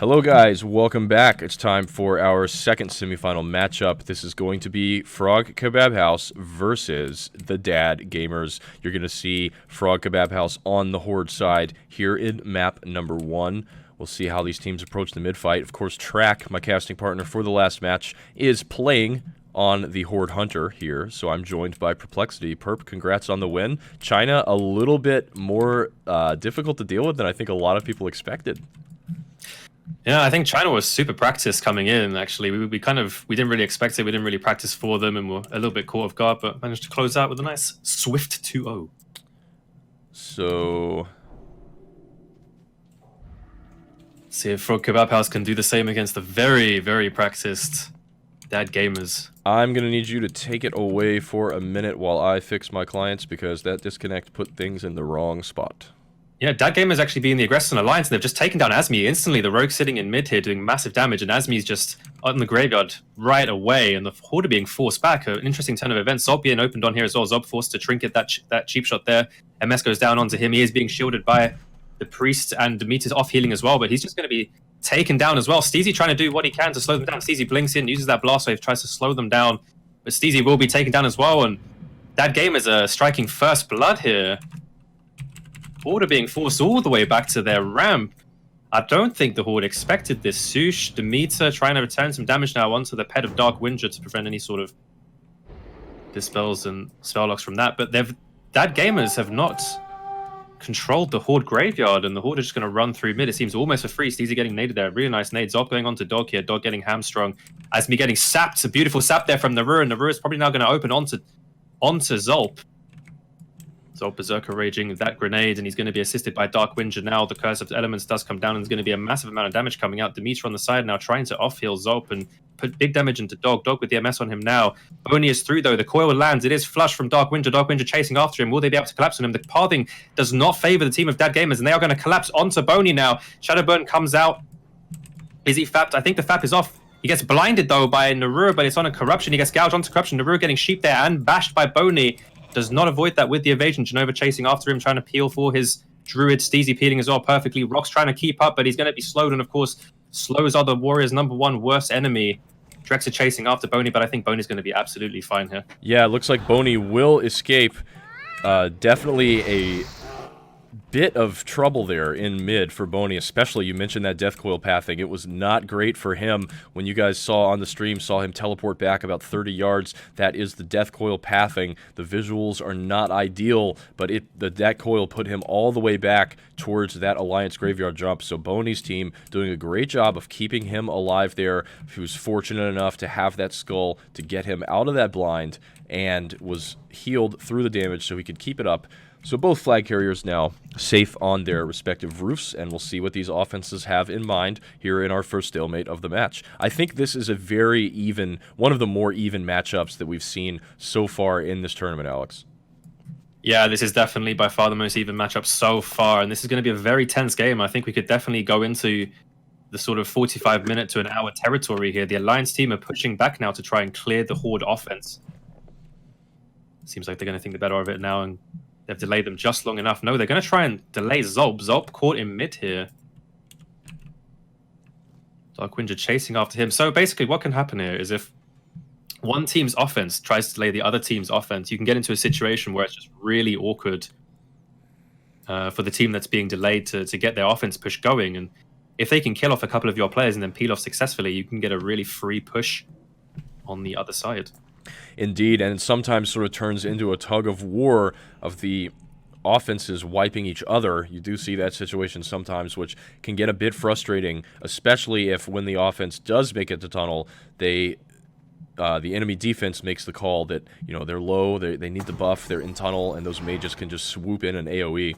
Hello guys, welcome back. It's time for our second semifinal matchup. This is going to be Frog Kebab House versus the Dad Gamers. You're going to see Frog Kebab House on the Horde side here in map number 1. We'll see how these teams approach the mid-fight. Of course, Traque, my casting partner for the last match, is playing on the Horde Hunter here, so I'm joined by Perplexity. Perp, congrats on the win. China, a little bit more difficult to deal with than I think a lot of people expected. Yeah, I think China was super practiced coming in, actually. We didn't really expect it. We didn't really practice for them and were a little bit caught off guard, but managed to close out with a nice swift 2-0. So See if Frog Kebab House can do the same against the very, very practiced Dad Gamers. I'm going to need you to take it away for a minute while I fix my clients because that disconnect put things in the wrong spot. Yeah, Dad Gamers actually being the aggressor in Alliance, and they've just taken down Asmi instantly. The Rogue sitting in mid here doing massive damage, and Asmi's just on the graveyard right away, and the Horde are being forced back. An interesting turn of events. Zob being opened on here as well. Zob forced to trinket that cheap shot there. MS goes down onto him. He is being shielded by the Priest, and Demeter's off healing as well, but he's just going to be taken down as well. Steezy trying to do what he can to slow them down. Steezy blinks in, uses that blast wave, tries to slow them down, but Steezy will be taken down as well, and Dad Gamers are striking first blood here. Horde are being forced all the way back to their ramp. I don't think the Horde expected this. Sush, Demeter trying to return some damage now onto the Pet of Dark Winger to prevent any sort of dispels and spell locks from that. But Dad Gamers have not controlled the Horde graveyard, and the Horde are just going to run through mid. It seems almost for free. Steezy getting naded there. Really nice nade. Zob going on to Dog here. Dog getting hamstrung. Asmi getting sapped. A beautiful sap there from Naru, and Naru is probably now going to open onto Zolp. Zob Berserker raging with that grenade, and he's going to be assisted by Dark Winger now. The Curse of Elements does come down, and there's going to be a massive amount of damage coming out. Demeter on the side now trying to off-heal Zolp and put big damage into Dog. Dog with the MS on him now. Boney is through, though. The coil lands. It is flush from Dark Winger. Dark Winger chasing after him. Will they be able to collapse on him? The pathing does not favor the team of Dad Gamers, and they are going to collapse onto Boney now. Shadowburn comes out. Is he fapped? I think the fap is off. He gets blinded, though, by Naru, but it's on a Corruption. He gets gouged onto Corruption. Naru getting sheep there and bashed by Boney. Does not avoid that with the evasion. Genova chasing after him, trying to peel for his Druid. Steezy peeling as well perfectly. Rock's trying to keep up, but he's going to be slowed, and of course, slows are the Warriors' #1 worst enemy. Drex are chasing after Boney, but I think Boney's going to be absolutely fine here. Yeah, it looks like Boney will escape. Definitely a bit of trouble there in mid for Boney, especially you mentioned that death coil pathing. It was not great for him. When you guys saw on the stream, saw him teleport back about 30 yards. That is the death coil pathing. The visuals are not ideal, but the death coil put him all the way back towards that Alliance graveyard jump. So Boney's team doing a great job of keeping him alive there. He was fortunate enough to have that skull to get him out of that blind and was healed through the damage so he could keep it up. So both flag carriers now safe on their respective roofs, and we'll see what these offenses have in mind here in our first stalemate of the match. I think this is a very even, one of the more even matchups that we've seen so far in this tournament, Alex. Yeah, this is definitely by far the most even matchup so far, and this is going to be a very tense game. I think we could definitely go into the sort of 45-minute to an hour territory here. The Alliance team are pushing back now to try and clear the Horde offense. Seems like they're going to think the better of it now, and they've delayed them just long enough. No, they're going to try and delay Zolp. Zolp caught in mid here. Dark Winger chasing after him. So basically what can happen here is if one team's offense tries to delay the other team's offense, you can get into a situation where it's just really awkward for the team that's being delayed to get their offense push going. And if they can kill off a couple of your players and then peel off successfully, you can get a really free push on the other side. Indeed, and it sometimes sort of turns into a tug of war of the offenses wiping each other. You do see that situation sometimes, which can get a bit frustrating, especially if when the offense does make it to tunnel, the enemy defense makes the call that, you know, they're low, they need the buff, they're in tunnel, and those mages can just swoop in and AoE.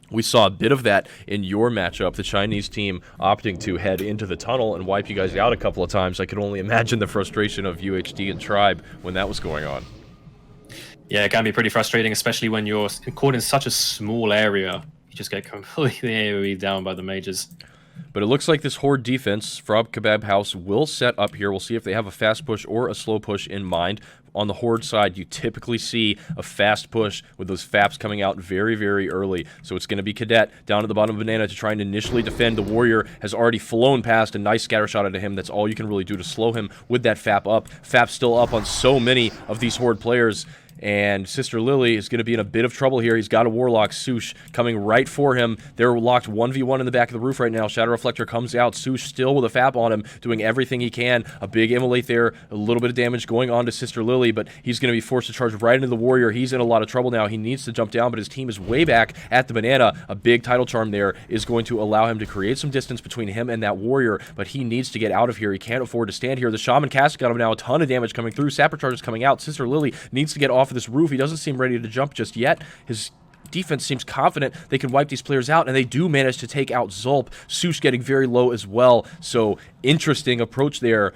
We saw a bit of that in your matchup, the Chinese team opting to head into the tunnel and wipe you guys out a couple of times. I could only imagine the frustration of UHD and Tribe when that was going on. Yeah, it can be pretty frustrating, especially when you're caught in such a small area. You just get completely AoE down by the mages. But it looks like this Horde defense from Kebab House will set up here. We'll see if they have a fast push or a slow push in mind. On the Horde side, you typically see a fast push with those FAPs coming out very, very early. So it's going to be Cadet down at the bottom of Banana to try and initially defend. The Warrior has already flown past a nice scatter shot at him. That's all you can really do to slow him with that FAP up. FAP still up on so many of these Horde players. And Sister Lily is going to be in a bit of trouble here. He's got a Warlock, Sush, coming right for him. They're locked 1v1 in the back of the roof right now. Shadow Reflector comes out. Sush still with a FAP on him, doing everything he can. A big immolate there. A little bit of damage going on to Sister Lily, but he's going to be forced to charge right into the Warrior. He's in a lot of trouble now. He needs to jump down, but his team is way back at the Banana. A big Tidal Charm there is going to allow him to create some distance between him and that Warrior, but he needs to get out of here. He can't afford to stand here. The Shaman casting on him now. A ton of damage coming through. Sapper Charge is coming out. Sister Lily needs to get off of this roof. He doesn't seem ready to jump just yet. His defense seems confident they can wipe these players out, and they do manage to take out Zulp. Sush getting very low as well, so interesting approach there.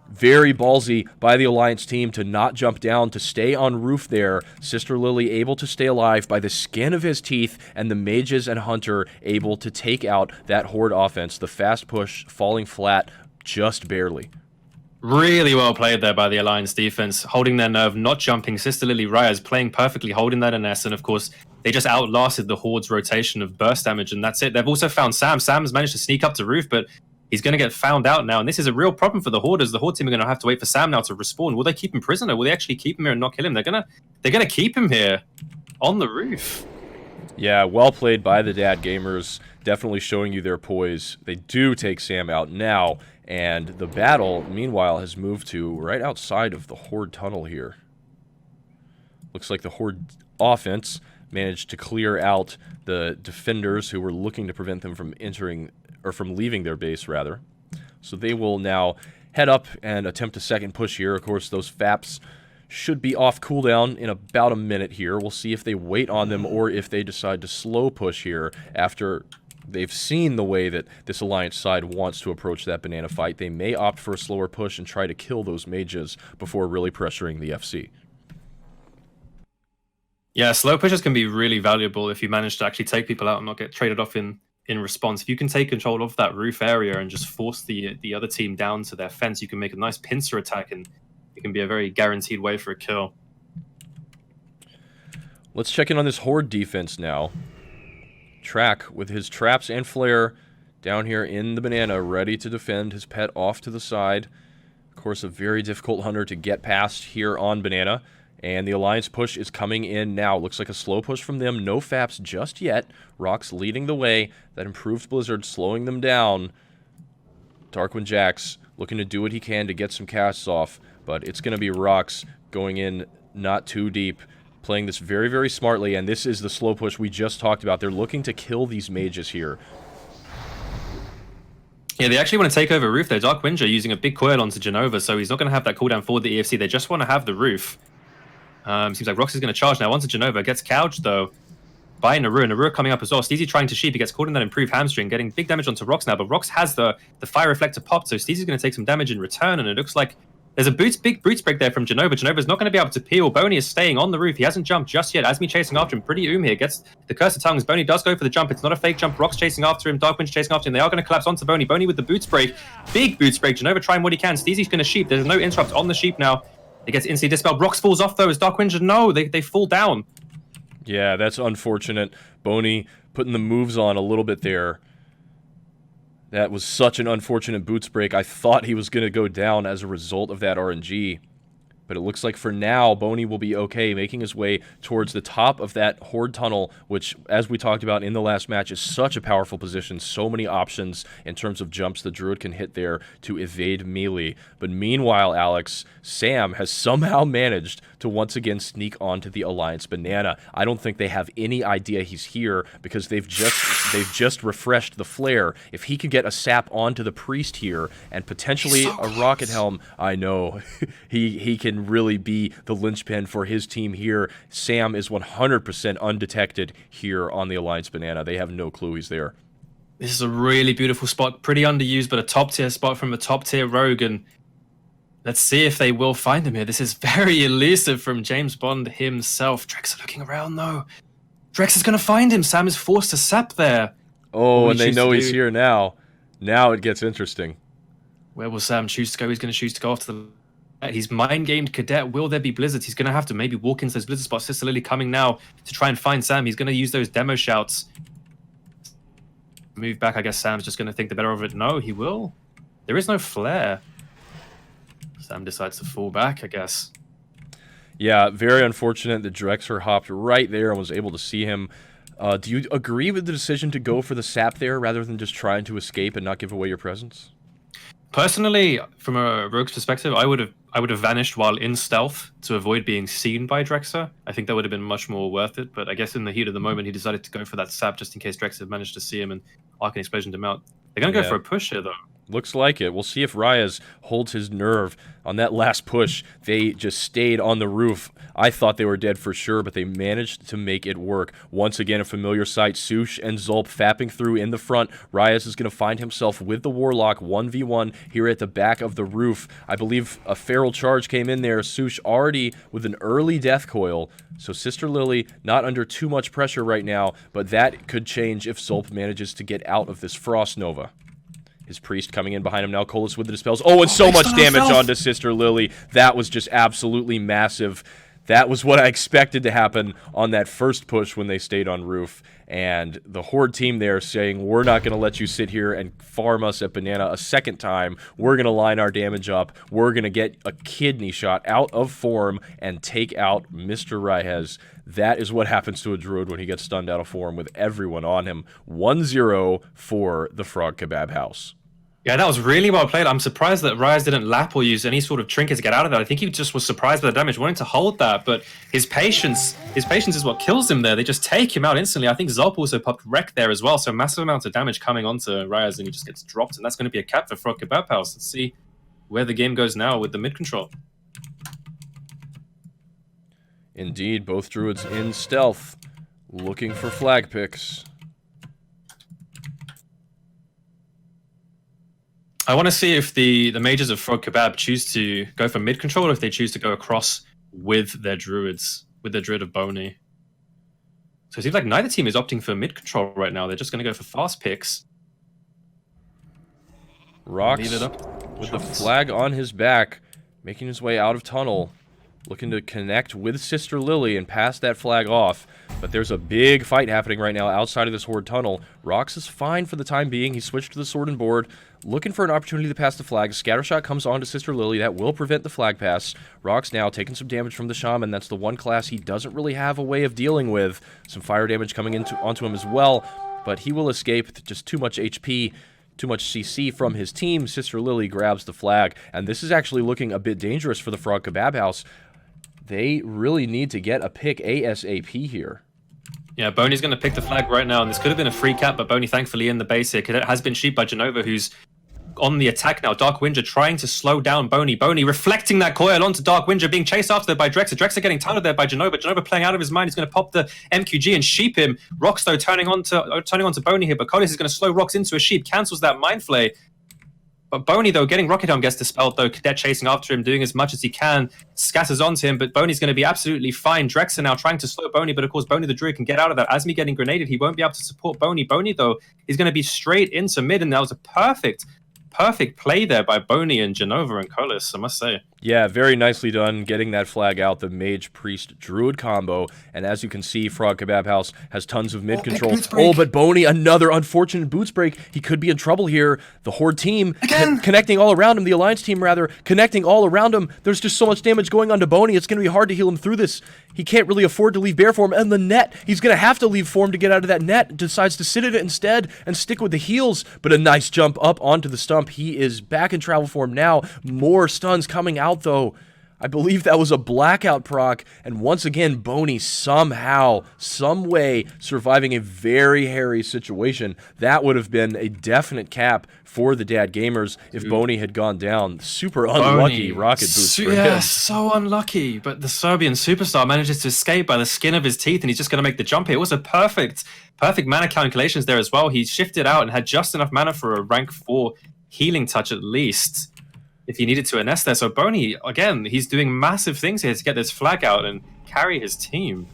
Very ballsy by the Alliance team to not jump down, to stay on roof there. Sister Lily able to stay alive by the skin of his teeth, and the Mages and Hunter able to take out that Horde offense. The fast push falling flat just barely. Really well played there by the Alliance defense, holding their nerve, not jumping. Sister Lily Reyes playing perfectly, holding that NS, and of course, they just outlasted the Horde's rotation of burst damage, and that's it. They've also found Sam. Sam has managed to sneak up to roof, but he's going to get found out now, and this is a real problem for the Horders. The Horde team are going to have to wait for Sam now to respawn. Will they keep him prisoner? Will they actually keep him here and not kill him? They're gonna keep him here on the roof. Yeah, well played by the Dad Gamers. Definitely showing you their poise. They do take Sam out now. And the battle, meanwhile, has moved to right outside of the Horde tunnel here. Looks like the Horde offense managed to clear out the defenders who were looking to prevent them from entering, or from leaving their base, rather. So they will now head up and attempt a second push here. Of course, those FAPs should be off cooldown in about a minute here. We'll see if they wait on them or if they decide to slow push here after they've seen the way that this Alliance side wants to approach that Banana fight. They may opt for a slower push and try to kill those mages before really pressuring the FC. Yeah, slow pushes can be really valuable if you manage to actually take people out and not get traded off in response. If you can take control of that roof area and just force the other team down to their fence, you can make a nice pincer attack, and it can be a very guaranteed way for a kill. Let's check in on this Horde defense now. Traque with his traps and flare down here in the Banana, ready to defend his pet off to the side. Of course, a very difficult hunter to get past here on Banana. And the Alliance push is coming in now. Looks like a slow push from them. No FAPs just yet. Rox leading the way. That improved Blizzard slowing them down. Darkwind Jax looking to do what he can to get some casts off. But it's going to be Rox going in not too deep. Playing this very, very smartly, and this is the slow push we just talked about. They're looking to kill these mages here. Yeah, they actually want to take over roof. Their Dark Winger using a big coil onto Genova, so he's not going to have that cooldown for the EFC. They just want to have the roof. Seems like Rox is going to charge now onto Genova. Gets gouged, though, by Naru. Naru coming up as well. Steezy trying to sheep. He gets caught in that improved hamstring, getting big damage onto Rox now, but Rox has the Fire Reflector popped, so Steezy's going to take some damage in return, and it looks like there's a big boots break there from Genova. Genova's not going to be able to peel. Boney is staying on the roof. He hasn't jumped just yet. Asmi chasing after him. Pretty here. Gets the Curse of Tongues. Boney does go for the jump. It's not a fake jump. Rock's chasing after him. Darkwind's chasing after him. They are going to collapse onto Boney. Boney with the boots break. Big boots break. Genova trying what he can. Steezy's going to sheep. There's no interrupt on the sheep now. It gets instantly dispelled. Rox falls off though as Darkwind. No, they fall down. Yeah, that's unfortunate. Boney putting the moves on a little bit there. That was such an unfortunate boots break. I thought he was going to go down as a result of that RNG. But it looks like for now, Boney will be okay, making his way towards the top of that Horde tunnel, which, as we talked about in the last match, is such a powerful position. So many options in terms of jumps the Druid can hit there to evade melee. But meanwhile, Alex, Sam has somehow managed to once again sneak onto the Alliance Banana. I don't think they have any idea he's here because they've just refreshed the flare. If he could get a sap onto the Priest here and potentially a Rocket Helm, I know he can really be the linchpin for his team here. Sam is 100% undetected here on the Alliance Banana. They have no clue he's there. This is a really beautiful spot, pretty underused, but a top tier spot from a top tier rogue, and let's see if they will find him here. This is very elusive from James Bond himself. Drex are looking around though. Drex is going to find him. Sam is forced to sap there. Oh, and they know he's here now. Now it gets interesting. Where will Sam choose to go? He's going to choose to go after the... He's mind-gamed Cadet. Will there be blizzards? He's going to have to maybe walk into those blizzard spots. Sister Lily coming now to try and find Sam. He's going to use those demo shouts. Move back. I guess Sam's just going to think the better of it. No, he will. There is no flare. Sam decides to fall back, I guess. Yeah, very unfortunate that Drexler hopped right there and was able to see him. Do you agree with the decision to go for the sap there rather than just trying to escape and not give away your presence? Personally, from a rogue's perspective, I would have vanished while in stealth to avoid being seen by Drexler. I think that would have been much more worth it, but I guess in the heat of the moment, he decided to go for that sap just in case Drexler managed to see him and Arcane Explosioned him out. They're going to go for a push here, though. Looks like it. We'll see if Reyes holds his nerve on that last push. They just stayed on the roof. I thought they were dead for sure, but they managed to make it work. Once again, a familiar sight. Sush and Zulp fapping through in the front. Reyes is going to find himself with the Warlock 1v1 here at the back of the roof. I believe a feral charge came in there. Sush already with an early death coil. So Sister Lily not under too much pressure right now, but that could change if Zulp manages to get out of this Frost Nova. His priest coming in behind him now. Colas with the dispels. Oh, and so much damage onto Sister Lily. That was just absolutely massive. That was what I expected to happen on that first push when they stayed on roof. And the Horde team there saying, we're not going to let you sit here and farm us at Banana a second time. We're going to line our damage up. We're going to get a kidney shot out of form and take out Mr. Reyes. That is what happens to a Druid when he gets stunned out of form with everyone on him. 1-0 for the Frog Kebab House. Yeah, that was really well played. I'm surprised that Reyes didn't lap or use any sort of trinket to get out of that. I think he just was surprised by the damage, wanting to hold that, but his patience is what kills him there. They just take him out instantly. I think Zulp also popped wreck there as well, so massive amounts of damage coming onto Reyes, and he just gets dropped, and that's going to be a cap for Frog Kebab House. Let's see where the game goes now with the mid control. Indeed, both Druids in stealth, looking for flag picks. I want to see if the mages of Frog Kebab choose to go for mid control or if they choose to go across with their druids, with their druid of Boney. So it seems like neither team is opting for mid control right now. They're just going to go for fast picks. Rocks with the flag on his back, making his way out of tunnel, looking to connect with Sister Lily and pass that flag off. But there's a big fight happening right now outside of this Horde tunnel. Rox is fine for the time being. He switched to the sword and board, looking for an opportunity to pass the flag. Scattershot comes on to Sister Lily. That will prevent the flag pass. Rox now taking some damage from the Shaman. That's the one class he doesn't really have a way of dealing with. Some fire damage coming onto him as well, but he will escape. Just too much HP, too much CC from his team. Sister Lily grabs the flag, and this is actually looking a bit dangerous for the Frog Kebab House. They really need to get a pick ASAP here. Yeah, Boney's going to pick the flag right now, and this could have been a free cap, but Boney thankfully in the base here. Cadet has been sheeped by Genova, who's on the attack now. Dark Winger trying to slow down Boney. Boney reflecting that coil onto Dark Winger, being chased after there by Drexler. Drexler getting tunneled there by Genova. Genova playing out of his mind. He's going to pop the MQG and sheep him. Rox, though, turning onto Boney here, but Colis is going to slow Rox into a sheep, cancels that Mind Flay. But Boney, though, getting Rocket Helm gets dispelled, though. Cadet chasing after him, doing as much as he can, scatters onto him, but Boney's going to be absolutely fine. Drexler now trying to slow Boney, but of course, Boney the Druid can get out of that. Asmi getting grenaded, he won't be able to support Boney. Boney, though, is going to be straight into mid, and that was a perfect play there by Boney and Genova and Colis, I must say. Yeah, very nicely done getting that flag out, the Mage Priest Druid combo. And as you can see, Frog Kebab House has tons of mid control. Oh, but Boney, another unfortunate boots break. He could be in trouble here. The Horde team connecting all around him, the Alliance team rather, connecting all around him. There's just so much damage going on to Boney. It's going to be hard to heal him through this. He can't really afford to leave bear form. And the net, he's going to have to leave form to get out of that net. Decides to sit in it instead and stick with the heals. But a nice jump up onto the stump. He is back in travel form now. More stuns coming out, though. I believe that was a blackout proc, and once again, Boney somehow, some way, surviving a very hairy situation. That would have been a definite cap for the Dad Gamers if Boney had gone down. Super unlucky rocket boost for him. Yeah, so unlucky, but the Serbian superstar manages to escape by the skin of his teeth, and he's just going to make the jump here. It was a perfect mana calculations there as well. He shifted out and had just enough mana for a rank 4 healing touch at least, if he needed to NS there. So Boney, again, he's doing massive things here to get this flag out and carry his team.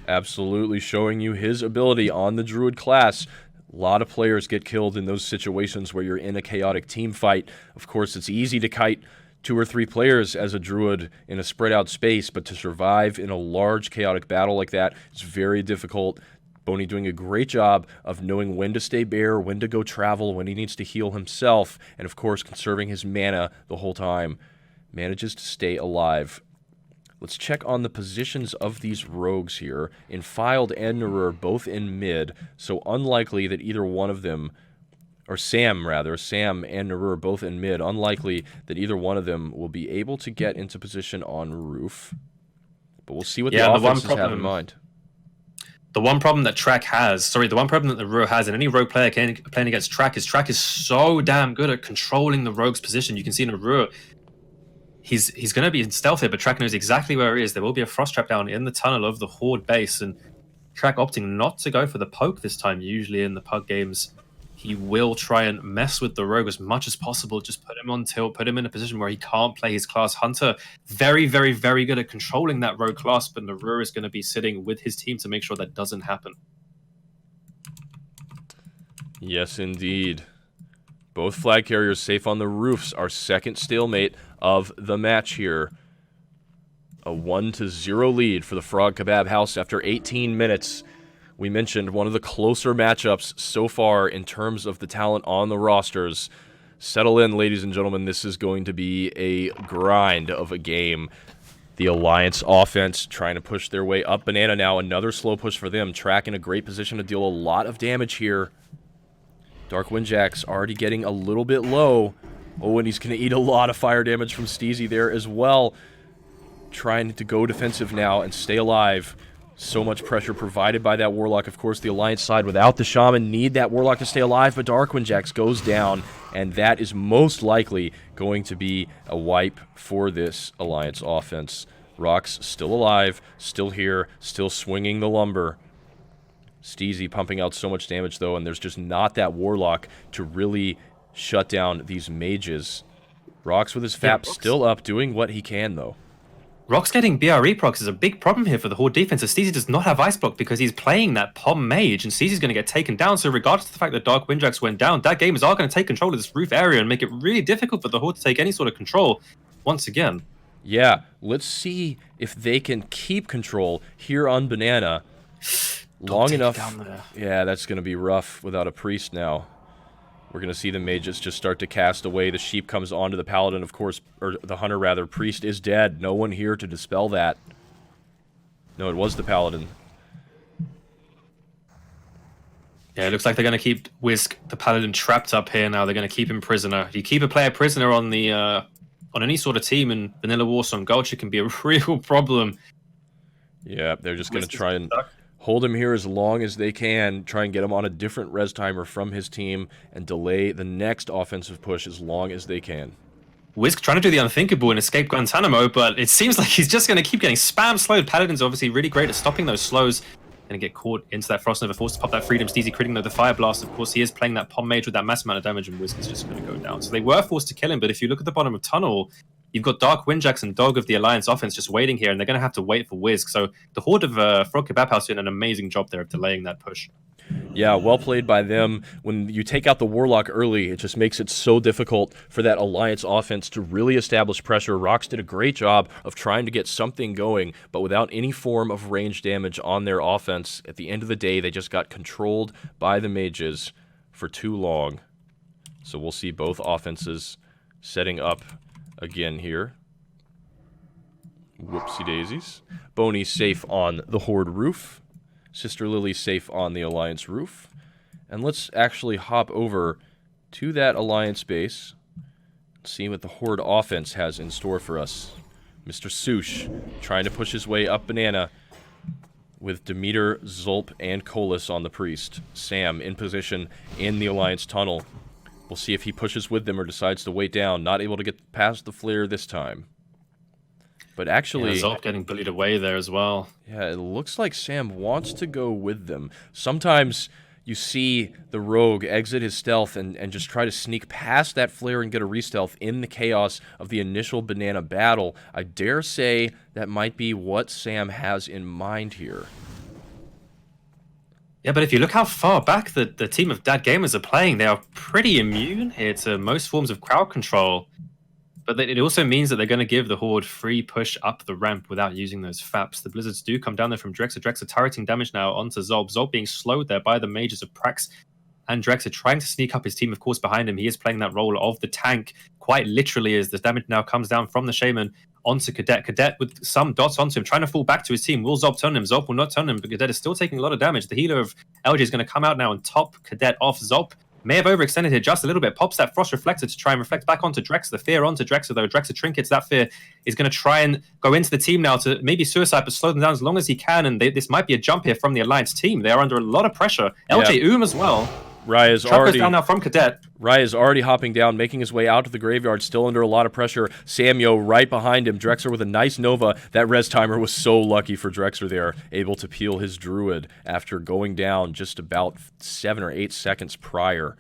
Absolutely showing you his ability on the Druid class. A lot of players get killed in those situations where you're in a chaotic team fight. Of course, it's easy to kite 2 or 3 players as a druid in a spread out space, but to survive in a large chaotic battle like that is very difficult. Boney doing a great job of knowing when to stay bare, when to go travel, when he needs to heal himself, and of course conserving his mana the whole time. Manages to stay alive. Let's check on the positions of these rogues here. Infiled and Nerur both in mid, so unlikely that either one of them, or Sam rather, Sam and Nerur both in mid, unlikely that either one of them will be able to get into position on roof. But we'll see what the offenses have in mind. The one problem that Traque has, the one problem that the Rogue has, and any rogue player playing against Traque is so damn good at controlling the rogue's position. You can see in a Rogue, he's going to be in stealth here, but Traque knows exactly where he is. There will be a frost trap down in the tunnel of the Horde base, and Traque opting not to go for the poke this time. Usually in the pug games, he will try and mess with the rogue as much as possible. Just put him on tilt, put him in a position where he can't play his class. Hunter, very, very, very good at controlling that rogue class, but Nerur is going to be sitting with his team to make sure that doesn't happen. Yes, indeed. Both flag carriers safe on the roofs. Our second stalemate of the match here. A 1-0 lead for the Frog Kebab House after 18 minutes. We mentioned one of the closer matchups so far in terms of the talent on the rosters. Settle in, ladies and gentlemen. This is going to be a grind of a game. The Alliance offense trying to push their way up. Banana now, another slow push for them. Traque in a great position to deal a lot of damage here. Dark Windjack's already getting a little bit low. Oh, and he's going to eat a lot of fire damage from Steezy there as well. Trying to go defensive now and stay alive. So much pressure provided by that Warlock. Of course, the Alliance side without the Shaman need that Warlock to stay alive, but Dark Windjax goes down, and that is most likely going to be a wipe for this Alliance offense. Rock's still alive, still here, still swinging the lumber. Steezy pumping out so much damage, though, and there's just not that Warlock to really shut down these mages. Rock's with his FAP still up, doing what he can, though. Rock's getting BRE procs is a big problem here for the Horde defense. Steezy does not have Ice Block because he's playing that Pom Mage, and Steezy's going to get taken down. So regardless of the fact that Dark Windjax went down, that Gamers are going to take control of this roof area and make it really difficult for the Horde to take any sort of control once again. Yeah, let's see if they can keep control here on Banana long enough. Yeah, that's going to be rough without a priest now. We're going to see the mages just start to cast away. The sheep comes onto the paladin, of course, or the hunter rather. Priest is dead. No one here to dispel that. No, it was the paladin. Yeah, it looks like they're going to keep Whisk, the paladin, trapped up here now. They're going to keep him prisoner. If you keep a player prisoner on the on any sort of team in Vanilla Warsong Gulch, it can be a real problem. Yeah, they're just going to try and hold him here as long as they can, try and get him on a different res timer from his team, and delay the next offensive push as long as they can. Whisk trying to do the unthinkable and escape Guantanamo, but it seems like he's just going to keep getting spam slowed. Paladin's obviously really great at stopping those slows. Going to get caught into that Frost Nova, forced to pop that Freedom. Steezy critting though the Fire Blast. Of course, he is playing that Pom Mage with that massive amount of damage, and Whisk is just going to go down. So they were forced to kill him, but if you look at the bottom of Tunnel, you've got Dark Windjax and Dog of the Alliance offense just waiting here, and they're going to have to wait for Whisk. So the Horde of Frog Kebab House doing an amazing job there of delaying that push. Yeah, well played by them. When you take out the Warlock early, it just makes it so difficult for that Alliance offense to really establish pressure. Rox did a great job of trying to get something going, but without any form of range damage on their offense. At the end of the day, they just got controlled by the mages for too long. So we'll see both offenses setting up again here. Whoopsie daisies. Boney's safe on the Horde roof. Sister Lily's safe on the Alliance roof. And let's actually hop over to that Alliance base. See what the Horde offense has in store for us. Mr. Sush trying to push his way up Banana with Demeter, Zulp, and Colas on the Priest. Sam in position in the Alliance tunnel. We'll see if he pushes with them or decides to wait down. Not able to get past the flare this time. But actually... Yeah, Zulp getting bullied away there as well. Yeah, it looks like Sam wants to go with them. Sometimes you see the rogue exit his stealth and just try to sneak past that flare and get a re-stealth in the chaos of the initial Banana battle. I dare say that might be what Sam has in mind here. Yeah, but if you look how far back the team of Dad Gamers are playing, they are pretty immune here to most forms of crowd control. But it also means that they're going to give the Horde free push up the ramp without using those FAPs. The Blizzards do come down there from Drexer. Drexer turreting damage now onto Zob. Zob being slowed there by the mages of Prax and Drexer trying to sneak up his team, of course, behind him. He is playing that role of the tank quite literally as the damage now comes down from the Shaman onto Cadet. Cadet with some dots onto him, trying to fall back to his team. Will Zob turn him? Zob will not turn him, but Cadet is still taking a lot of damage. The healer of LG is going to come out now and top Cadet off. Zob may have overextended here just a little bit. Pops that Frost Reflector to try and reflect back onto Drexer. The fear onto Drexer, though. Drexer trinkets that fear. Is going to try and go into the team now to maybe suicide, but slow them down as long as he can. And this might be a jump here from the Alliance team. They are under a lot of pressure. LJ Oom as well. Raya's already down now from Cadet. Raya's already hopping down, making his way out to the graveyard, still under a lot of pressure. Samyo right behind him. Drexer with a nice Nova. That res timer was so lucky for Drexer there, able to peel his Druid after going down just about 7 or 8 seconds prior.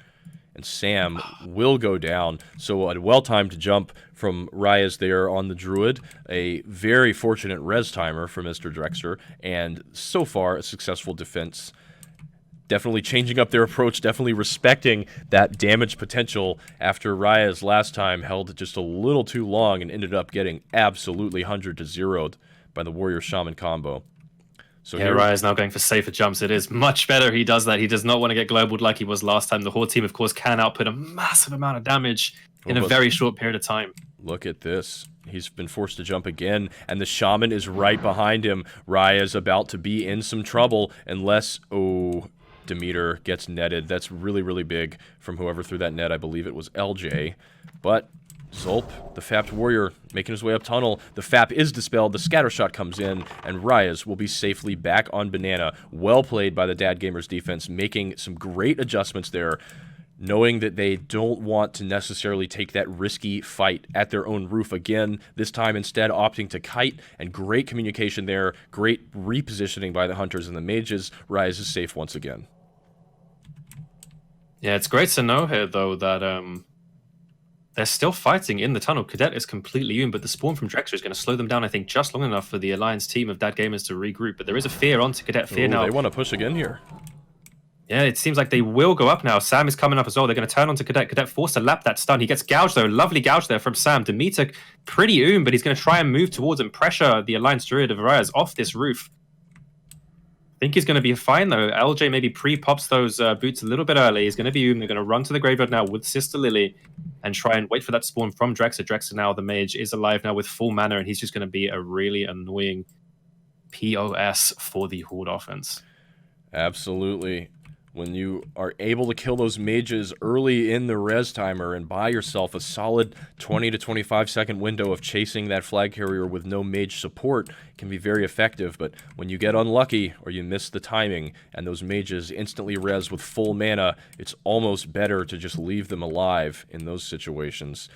And Sam will go down, so a well-timed jump from Raya's there on the Druid. A very fortunate res timer for Mr. Drexer, and so far a successful defense. Definitely changing up their approach, definitely respecting that damage potential after Raya's last time held just a little too long and ended up getting absolutely 100-0'd by the Warrior Shaman combo. So yeah, Raya's now going for safer jumps. It is much better he does that. He does not want to get globaled like he was last time. The Horde team, of course, can output a massive amount of damage in a very short period of time. Look at this. He's been forced to jump again, and the Shaman is right behind him. Raya's about to be in some trouble unless... oh... Demeter gets netted. That's really, really big from whoever threw that net. I believe it was LJ. But Zulp, the Fapped Warrior, making his way up tunnel. The Fap is dispelled. The scatter shot comes in, and Raya's will be safely back on Banana. Well played by the Dad Gamers defense, making some great adjustments there, knowing that they don't want to necessarily take that risky fight at their own roof again. This time instead opting to kite, and great communication there. Great repositioning by the Hunters and the Mages. Raya's is safe once again. Yeah, it's great to know here, though, that they're still fighting in the tunnel. Cadet is completely immune, but the spawn from Drexer is going to slow them down, I think, just long enough for the Alliance team of Dad Gamers to regroup. But there is a fear onto Cadet. Fear now. They want to push again here. Yeah, it seems like they will go up now. Sam is coming up as well. They're going to turn onto Cadet. Cadet forced to lap that stun. He gets gouged, though. Lovely gouge there from Sam. Demeter, pretty but he's going to try and move towards and pressure the Alliance Druid of Raya's off this roof. I think he's going to be fine, though. LJ maybe pre-pops those boots a little bit early. He's going to be They're going to run to the graveyard now with Sister Lily and try and wait for that spawn from Drexer. Drexer now, the mage, is alive now with full mana, and he's just going to be a really annoying POS for the Horde offense. Absolutely. When you are able to kill those mages early in the res timer and buy yourself a solid 20 to 25 second window of chasing that flag carrier with no mage support, can be very effective. But when you get unlucky or you miss the timing and those mages instantly res with full mana, it's almost better to just leave them alive in those situations.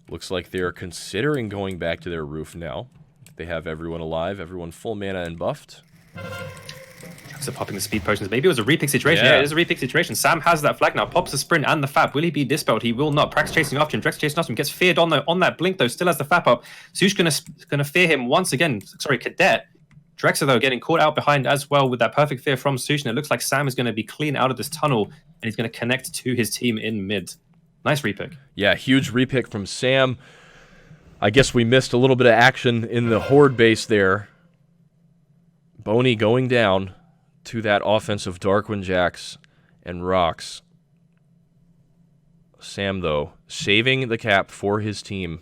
Looks like they're considering going back to their roof now. They have everyone alive, everyone full mana and buffed. So popping the speed potions. Maybe it was a repick situation. Yeah, it is a repick situation. Sam has that flag now. Pops the sprint and the fap. Will he be dispelled? He will not. Prax chasing after him. Drex chasing after him. Gets feared on that blink, though. Still has the fap up. Sush gonna fear him once again. Sorry, Cadet. Drexer, though, getting caught out behind as well with that perfect fear from Sush. And it looks like Sam is going to be clean out of this tunnel. And he's going to connect to his team in mid. Nice repick. Yeah, huge repick from Sam. I guess we missed a little bit of action in the Horde base there. Boney going down to that offensive Darkwind Jacks and Rocks. Sam, though, saving the cap for his team.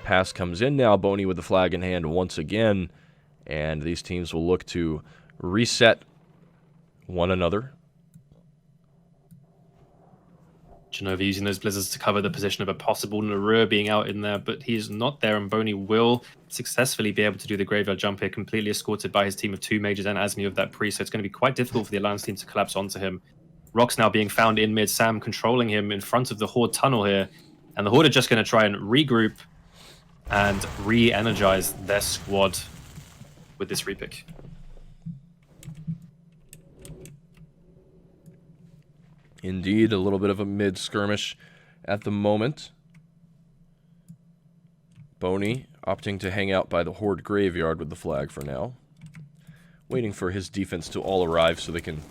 Pass comes in now. Boney with the flag in hand once again. And these teams will look to reset one another. Genova using those blizzards to cover the position of a possible Narur being out in there, but he's not there, and Boney will successfully be able to do the graveyard jump here, completely escorted by his team of 2 mages and Asmi of that priest, so it's going to be quite difficult for the Alliance team to collapse onto him. Rock's now being found in mid, Sam controlling him in front of the Horde tunnel here, and the Horde are just going to try and regroup and re-energize their squad with this repick. Indeed, a little bit of a mid-skirmish at the moment. Boney opting to hang out by the Horde graveyard with the flag for now. waiting for his defense to all arrive so they can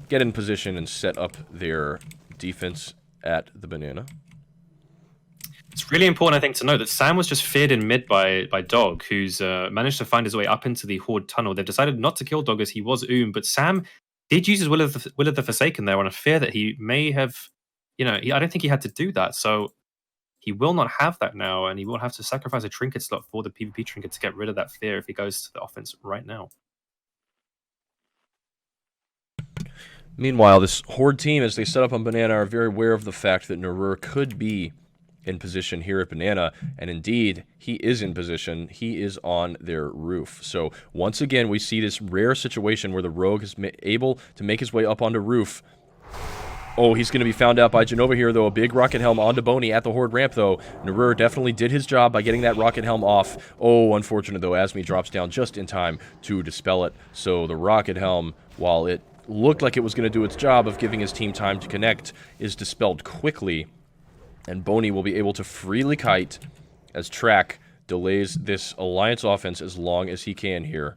get in position and set up their defense at the banana. It's really important, I think, to note that Sam was just feared in mid by Dog, who's managed to find his way up into the Horde tunnel. They've decided not to kill Dog as he was but Sam did use his Will of the Forsaken there on a fear that he may have, I don't think he had to do that. So he will not have that now, and he will have to sacrifice a trinket slot for the PvP trinket to get rid of that fear if he goes to the offense right now. Meanwhile, this Horde team, as they set up on Banana, are very aware of the fact that Nerur could be in position here at Banana, and indeed, he is in position. He is on their roof. So, once again, we see this rare situation where the Rogue is able to make his way up onto roof. Oh, he's going to be found out by Jenova here, though. A big rocket helm onto Boney at the Horde ramp, though. Nerur definitely did his job by getting that rocket helm off. Oh, unfortunate, though. Asmi drops down just in time to dispel it. So, the rocket helm, while it looked like it was going to do its job of giving his team time to connect, is dispelled quickly. And Boney will be able to freely kite as Traque delays this Alliance offense as long as he can here.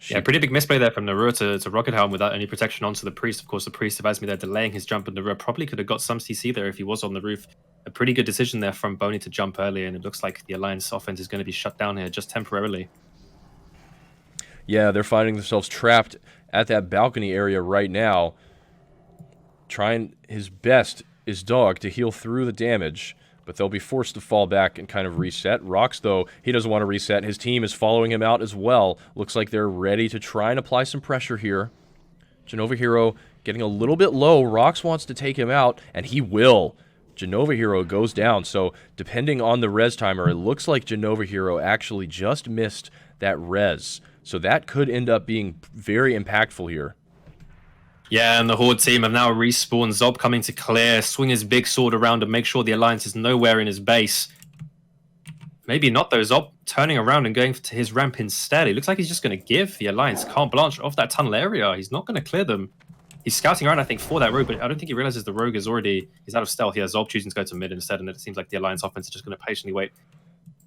Yeah, pretty big misplay there from Nerur to Rocket Helm without any protection onto the Priest. Of course, the Priest of Asmi there delaying his jump, and Nerur probably could have got some CC there if he was on the roof. A pretty good decision there from Boney to jump early, and it looks like the Alliance offense is going to be shut down here just temporarily. Yeah, they're finding themselves trapped at that balcony area right now. Trying his best is Dog to heal through the damage, but they'll be forced to fall back and kind of reset. Rox, though, he doesn't want to reset. His team is following him out as well. Looks like they're ready to try and apply some pressure here. Jenova Hero getting a little bit low. Rox wants to take him out, and he will. Jenova Hero goes down, so depending on the res timer, it looks like Jenova Hero actually just missed that res. So that could end up being very impactful here. Yeah, and the Horde team have now respawned. Zob coming to clear, swing his big sword around and make sure the Alliance is nowhere in his base. Maybe not, though. Zob turning around and going to his ramp instead. It looks like he's just going to give the Alliance carte blanche off that tunnel area. He's not going to clear them. He's scouting around, I think, for that rogue, but I don't think he realizes the rogue is he's out of stealth here. Zob choosing to go to mid instead, and it seems like the Alliance offense is just going to patiently wait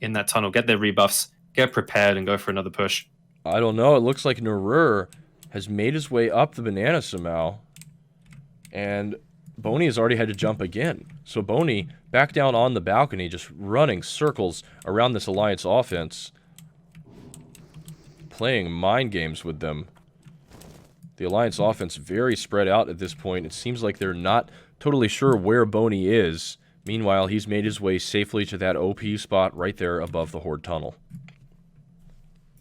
in that tunnel, get their rebuffs, get prepared, and go for another push. I don't know. It looks like Nerur has made his way up the banana somehow. And Boney has already had to jump again. So Boney back down on the balcony, just running circles around this Alliance offense. Playing mind games with them. The Alliance offense very spread out at this point. It seems like they're not totally sure where Boney is. Meanwhile, he's made his way safely to that OP spot right there above the Horde tunnel.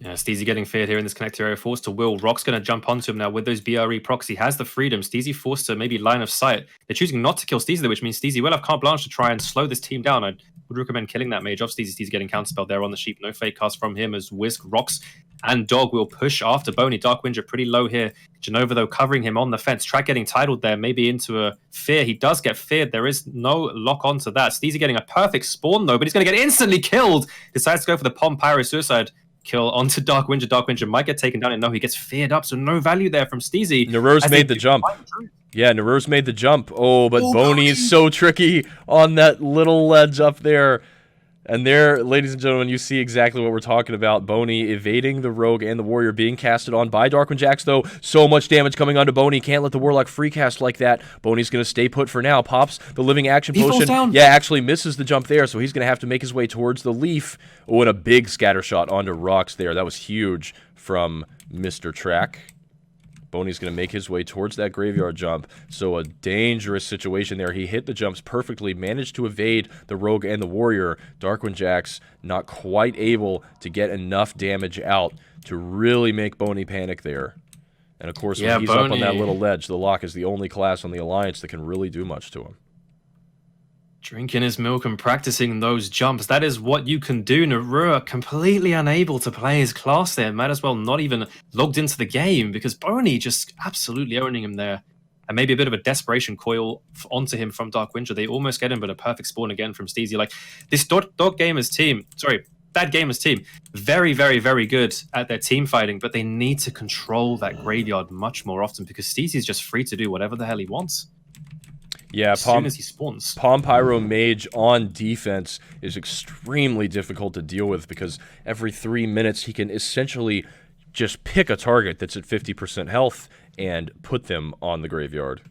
Yeah, Steezy getting feared here in this connector area, forced to will. Rock's going to jump onto him now with those BRE procs. He has the freedom. Steezy forced to maybe line of sight. They're choosing not to kill Steezy, though, which means Steezy will have carte blanche to try and slow this team down. I would recommend killing that mage off Steezy. Steezy getting counterspelled there on the sheep. No fake cast from him as Whisk, Rocks, and Dog will push after Boney. Dark Winger pretty low here. Jenova, though, covering him on the fence. Traque getting titled there, maybe into a fear. He does get feared. There is no lock onto that. Steezy getting a perfect spawn, though, but he's going to get instantly killed. Decides to go for the Pom Pyro Suicide kill onto Dark Winger. Dark Winger might get taken down, and no, he gets feared up, so no value there from Steezy. Nerur's made the jump. Yeah, Nerur's made the jump. Oh, but Boney is so tricky on that little ledge up there. And there, ladies and gentlemen, you see exactly what we're talking about. Boney evading the Rogue and the Warrior, being casted on by Darkwing Jax, though. So much damage coming onto Boney. Can't let the Warlock free cast like that. Boney's going to stay put for now. Pops the Living Action Potion. Yeah, actually misses the jump there, so he's going to have to make his way towards the Leaf. Oh, and a big scatter shot onto Rocks there. That was huge from Mr. Traque. Boney's going to make his way towards that graveyard jump. So a dangerous situation there. He hit the jumps perfectly, managed to evade the Rogue and the Warrior. Darkwing Jax not quite able to get enough damage out to really make Boney panic there. And of course, when he's up on that little ledge, the Lock is the only class on the Alliance that can really do much to him. Drinking his milk and practicing those jumps. That is what you can do. Nerur completely unable to play his class there. Might as well not even logged into the game because Boney just absolutely owning him there. And maybe a bit of a desperation coil onto him from Dark Winger. They almost get him, but a perfect spawn again from Steezy. Like, this Dog Gamers team, Bad Gamers team, very, very, very good at their team fighting, but they need to control that graveyard much more often because Steezy is just free to do whatever the hell he wants. Yeah, as soon as he spawns. Pom Pyro Mage on defense is extremely difficult to deal with because every 3 minutes he can essentially just pick a target that's at 50% health and put them on the graveyard.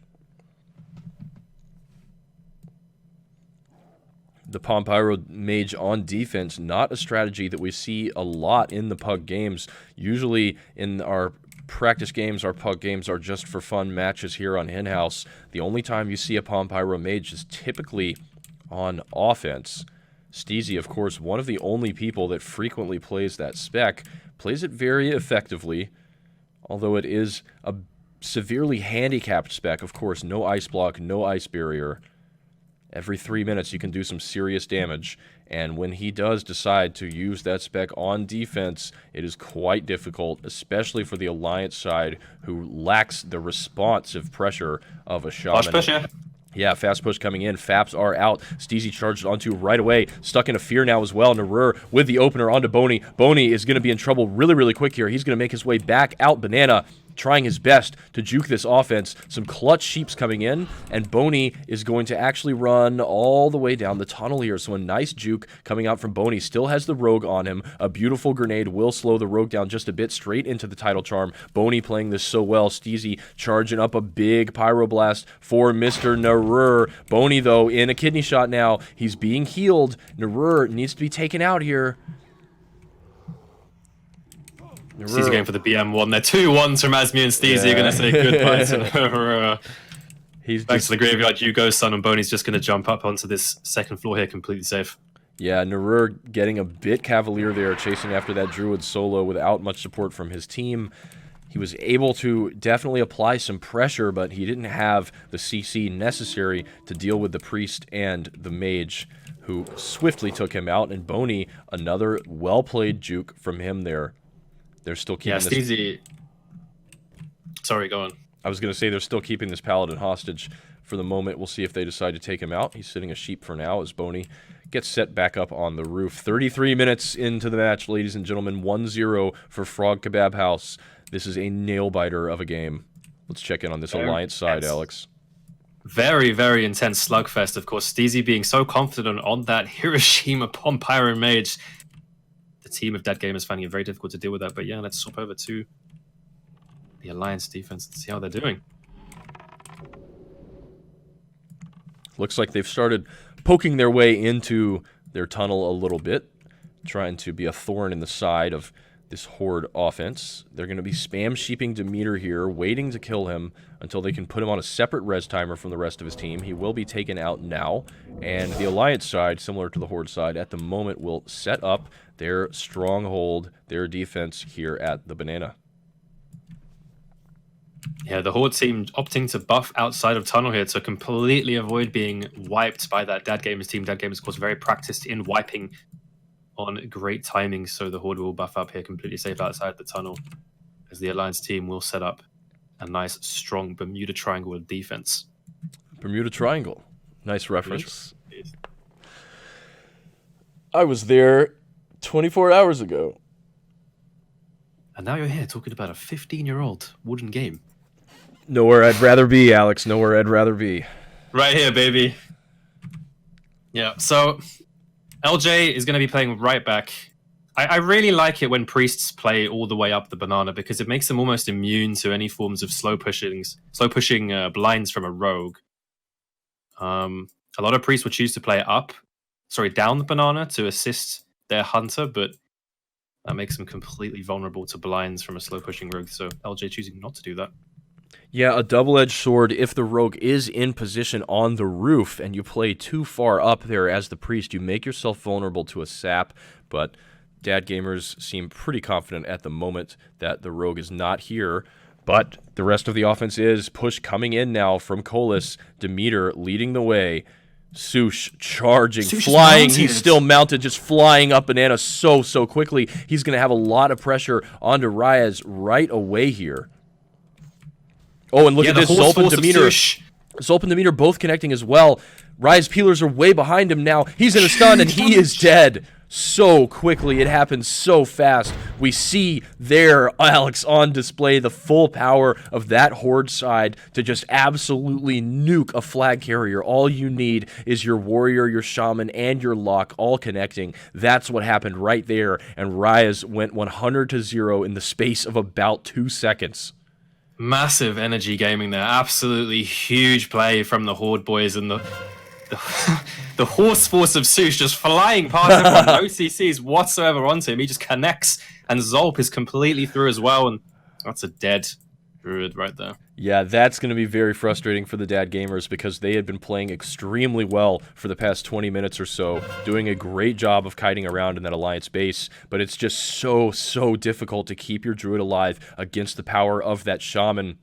The Palm Pyro Mage on defense, not a strategy that we see a lot in the Pug games. Usually in our practice games, our Pug games are just for fun matches here on Henhouse. The only time you see a Palm Pyro Mage is typically on offense. Steezy, of course, one of the only people that frequently plays that spec, plays it very effectively, although it is a severely handicapped spec. Of course, no ice block, no ice barrier. Every 3 minutes you can do some serious damage, and when he does decide to use that spec on defense, it is quite difficult, especially for the Alliance side, who lacks the responsive pressure of a Shaman. Flash push, yeah. Yeah, fast push coming in. Faps are out. Steezy charged onto right away. Stuck in a fear now as well. Narur with the opener onto Boney. Boney is going to be in trouble really, really quick here. He's going to make his way back out. Banana trying his best to juke this offense. Some clutch sheeps coming in, and Boney is going to actually run all the way down the tunnel here. So a nice juke coming out from Boney. Still has the rogue on him. A beautiful grenade will slow the rogue down just a bit, straight into the title charm. Boney playing this so well. Steezy charging up a big pyroblast for Mr. Narur. Boney, though, in a kidney shot now. He's being healed. Narur needs to be taken out here. Steezy going for the BM1. They're 2 1s from Asmi and Steezy. You're going to say goodbye to He's back to the graveyard. You go, son, and Boney's just going to jump up onto this second floor here, completely safe. Yeah, Narur getting a bit cavalier there, chasing after that Druid solo without much support from his team. He was able to definitely apply some pressure, but he didn't have the CC necessary to deal with the Priest and the Mage, who swiftly took him out. And Boney, another well-played juke from him there. They're still keeping this... Steezy... Sorry, go on. I was going to say they're still keeping this Paladin hostage for the moment. We'll see if they decide to take him out. He's sitting a sheep for now as Boney gets set back up on the roof. 33 minutes into the match, ladies and gentlemen. 1-0 for Frog Kebab House. This is a nail-biter of a game. Let's check in on this Alliance side, Alex. Very, very intense slugfest, of course. Steezy being so confident on that Hiroshima Palm Pyro Mage. The team of Dead Gamers finding it very difficult to deal with that. But yeah, let's swap over to the Alliance defense and see how they're doing. Looks like they've started poking their way into their tunnel a little bit, trying to be a thorn in the side of this Horde offense. They're going to be spam sheeping Demeter here, waiting to kill him until they can put him on a separate res timer from the rest of his team. He will be taken out now, and the Alliance side, similar to the Horde side, at the moment will set up their stronghold, their defense here at the Banana. Yeah, the Horde team opting to buff outside of tunnel here to completely avoid being wiped by that Dead Gamers team. Dead Gamers, of course, very practiced in wiping on great timing, so the Horde will buff up here completely safe outside the tunnel as the Alliance team will set up a nice, strong Bermuda Triangle defense. Bermuda Triangle. Nice reference. I was there 24 hours ago. And now you're here talking about a 15-year-old wooden game. Nowhere I'd rather be, Alex. Nowhere I'd rather be. Right here, baby. Yeah, so LJ is going to be playing right back. I really like it when priests play all the way up the banana because it makes them almost immune to any forms of slow pushing blinds from a rogue. A lot of priests would choose to play down the banana to assist their hunter, but that makes them completely vulnerable to blinds from a slow pushing rogue. So LJ choosing not to do that. Yeah, a double-edged sword if the rogue is in position on the roof and you play too far up there as the priest, you make yourself vulnerable to a sap, but Dad Gamers seem pretty confident at the moment that the rogue is not here, but the rest of the offense is. Push coming in now from Colas, Demeter leading the way, Sush charging, flying, mounted. He's still mounted, just flying up Banana so quickly. He's going to have a lot of pressure onto Reyes right away here. Oh, and look at this, Zulp and Demeter. Zulp and Demeter both connecting as well. Rise Peelers are way behind him now. He's in a stun, and he is dead. so quickly. It happens so fast. We see there, Alex, on display the full power of that Horde side to just absolutely nuke a flag carrier. All you need is your warrior, your shaman, and your lock all connecting. That's what happened right there, and Ryaz went 100-0 in the space of about 2 seconds. Massive energy gaming there. Absolutely huge play from the Horde boys, and the horse force of Sush just flying past everyone. No CCs whatsoever onto him. He just connects, and Zolp is completely through as well, and that's a dead Druid right there. Yeah, that's going to be very frustrating for the Dad Gamers because they had been playing extremely well for the past 20 minutes or so, doing a great job of kiting around in that Alliance base, but it's just so difficult to keep your Druid alive against the power of that Shaman.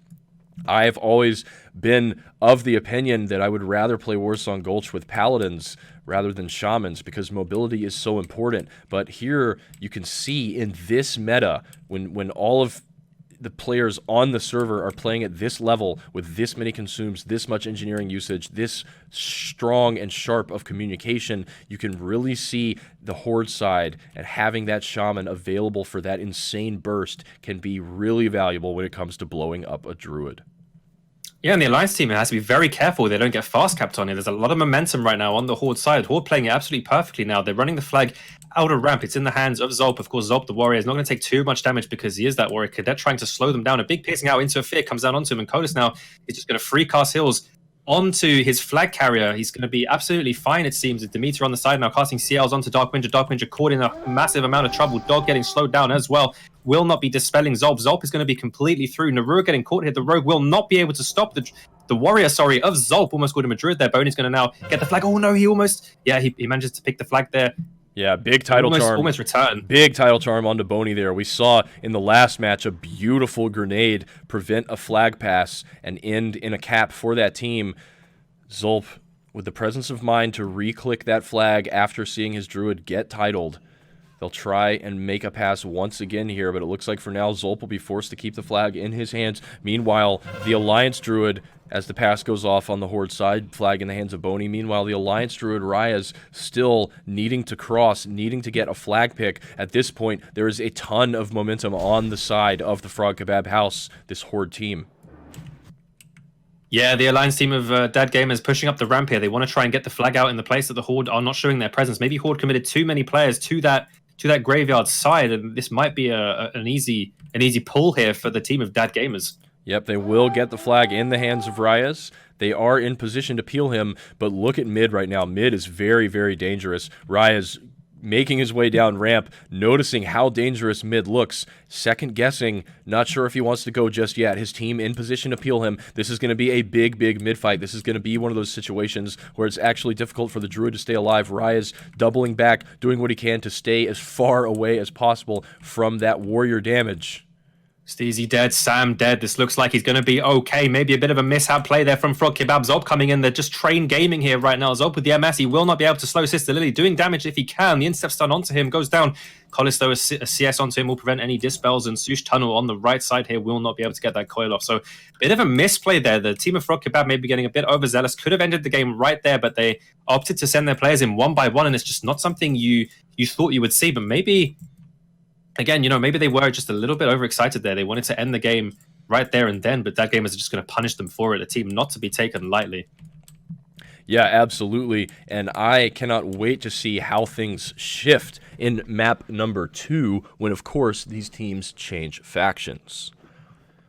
I have always been of the opinion that I would rather play Warsong Gulch with Paladins rather than Shamans because mobility is so important. But here you can see in this meta, when all of the players on the server are playing at this level with this many consumes, this much engineering usage, this strong and sharp of communication, you can really see the Horde side, and having that Shaman available for that insane burst can be really valuable when it comes to blowing up a Druid. Yeah, and the Alliance team has to be very careful they don't get fast capped on it. There's a lot of momentum right now on the Horde side. Horde playing it absolutely perfectly now. They're running the flag out of ramp. It's in the hands of Zolp. Of course, Zolp, the warrior, is not going to take too much damage because he is that warrior cadet trying to slow them down. A big piercing out into a fear comes down onto him, and Kodis now is just going to free cast heals onto his flag carrier. He's going to be absolutely fine, it seems. Demeter on the side now casting CLs onto Dark Ninja. Dark Ninja caught in a massive amount of trouble. Dog getting slowed down as well. Will not be dispelling Zolp. Zolp is going to be completely through. Narua getting caught here. The rogue will not be able to stop the warrior, of Zolp. Almost called him a druid there. Boney's going to now get the flag. Oh no, he almost... Yeah, he manages to pick the flag there. Yeah, big title charm. Almost return. Big title charm onto Boney there. We saw in the last match a beautiful grenade prevent a flag pass and end in a cap for that team. Zolp, with the presence of mind to re-click that flag after seeing his druid get titled. They'll try and make a pass once again here, but it looks like for now Zolp will be forced to keep the flag in his hands. Meanwhile, the Alliance Druid, as the pass goes off on the Horde side, flag in the hands of Boney. Meanwhile, the Alliance Druid, Ryaz, still needing to cross, needing to get a flag pick. At this point, there is a ton of momentum on the side of the Frog Kebab House, this Horde team. Yeah, the Alliance team of Dad Gamers pushing up the ramp here. They want to try and get the flag out in the place that the Horde are not showing their presence. Maybe Horde committed too many players to that graveyard side, and this might be an easy pull here for the team of Dad Gamers. Yep, they will get the flag in the hands of Ryaz. They are in position to peel him, but look at mid right now. Mid is very dangerous. Ryaz making his way down ramp, noticing how dangerous mid looks, second guessing, not sure if he wants to go just yet. His team in position to peel him. This is going to be a big mid fight. This is going to be one of those situations where it's actually difficult for the Druid to stay alive. Ryaz doubling back, doing what he can to stay as far away as possible from that warrior damage. Steezy dead, Sam dead. This looks like he's going to be okay. Maybe a bit of a mishap play there from Frog Kebab. Zolp coming in. They're just train gaming here right now. Zolp with the MS. He will not be able to slow Sister Lily. Doing damage if he can. The instep stun onto him goes down. Collis, though, a CS onto him will prevent any dispels. And Sush Tunnel on the right side here will not be able to get that coil off. So, bit of a misplay there. The team of Frog Kebab may be getting a bit overzealous. Could have ended the game right there, but they opted to send their players in one by one. And it's just not something you thought you would see. But maybe... Again, maybe they were just a little bit overexcited there. They wanted to end the game right there and then, but that game is just going to punish them for it. A team not to be taken lightly. Yeah, absolutely. And I cannot wait to see how things shift in map number 2 when, of course, these teams change factions.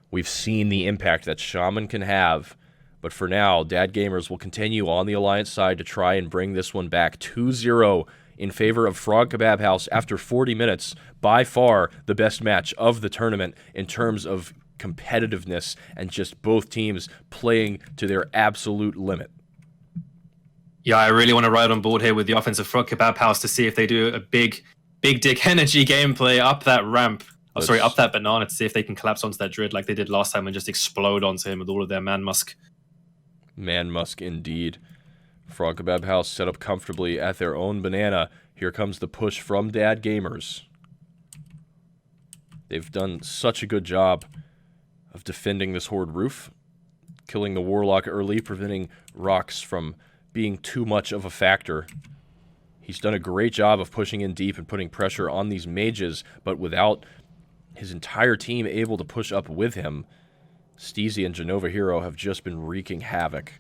We've seen the impact that Shaman can have, but for now, Dad Gamers will continue on the Alliance side to try and bring this one back 2-0 in favor of Frog Kebab House after 40 minutes. By far the best match of the tournament in terms of competitiveness and just both teams playing to their absolute limit. Yeah, I really want to ride on board here with the offensive Frog Kebab House to see if they do a big dick energy gameplay up that ramp. Up that banana to see if they can collapse onto that Druid like they did last time and just explode onto him with all of their Man Musk. Man Musk indeed. Frog Kebab House set up comfortably at their own banana. Here comes the push from Dad Gamers. They've done such a good job of defending this Horde roof, killing the Warlock early, preventing rocks from being too much of a factor. He's done a great job of pushing in deep and putting pressure on these mages, but without his entire team able to push up with him, Steezy and Genova Hero have just been wreaking havoc.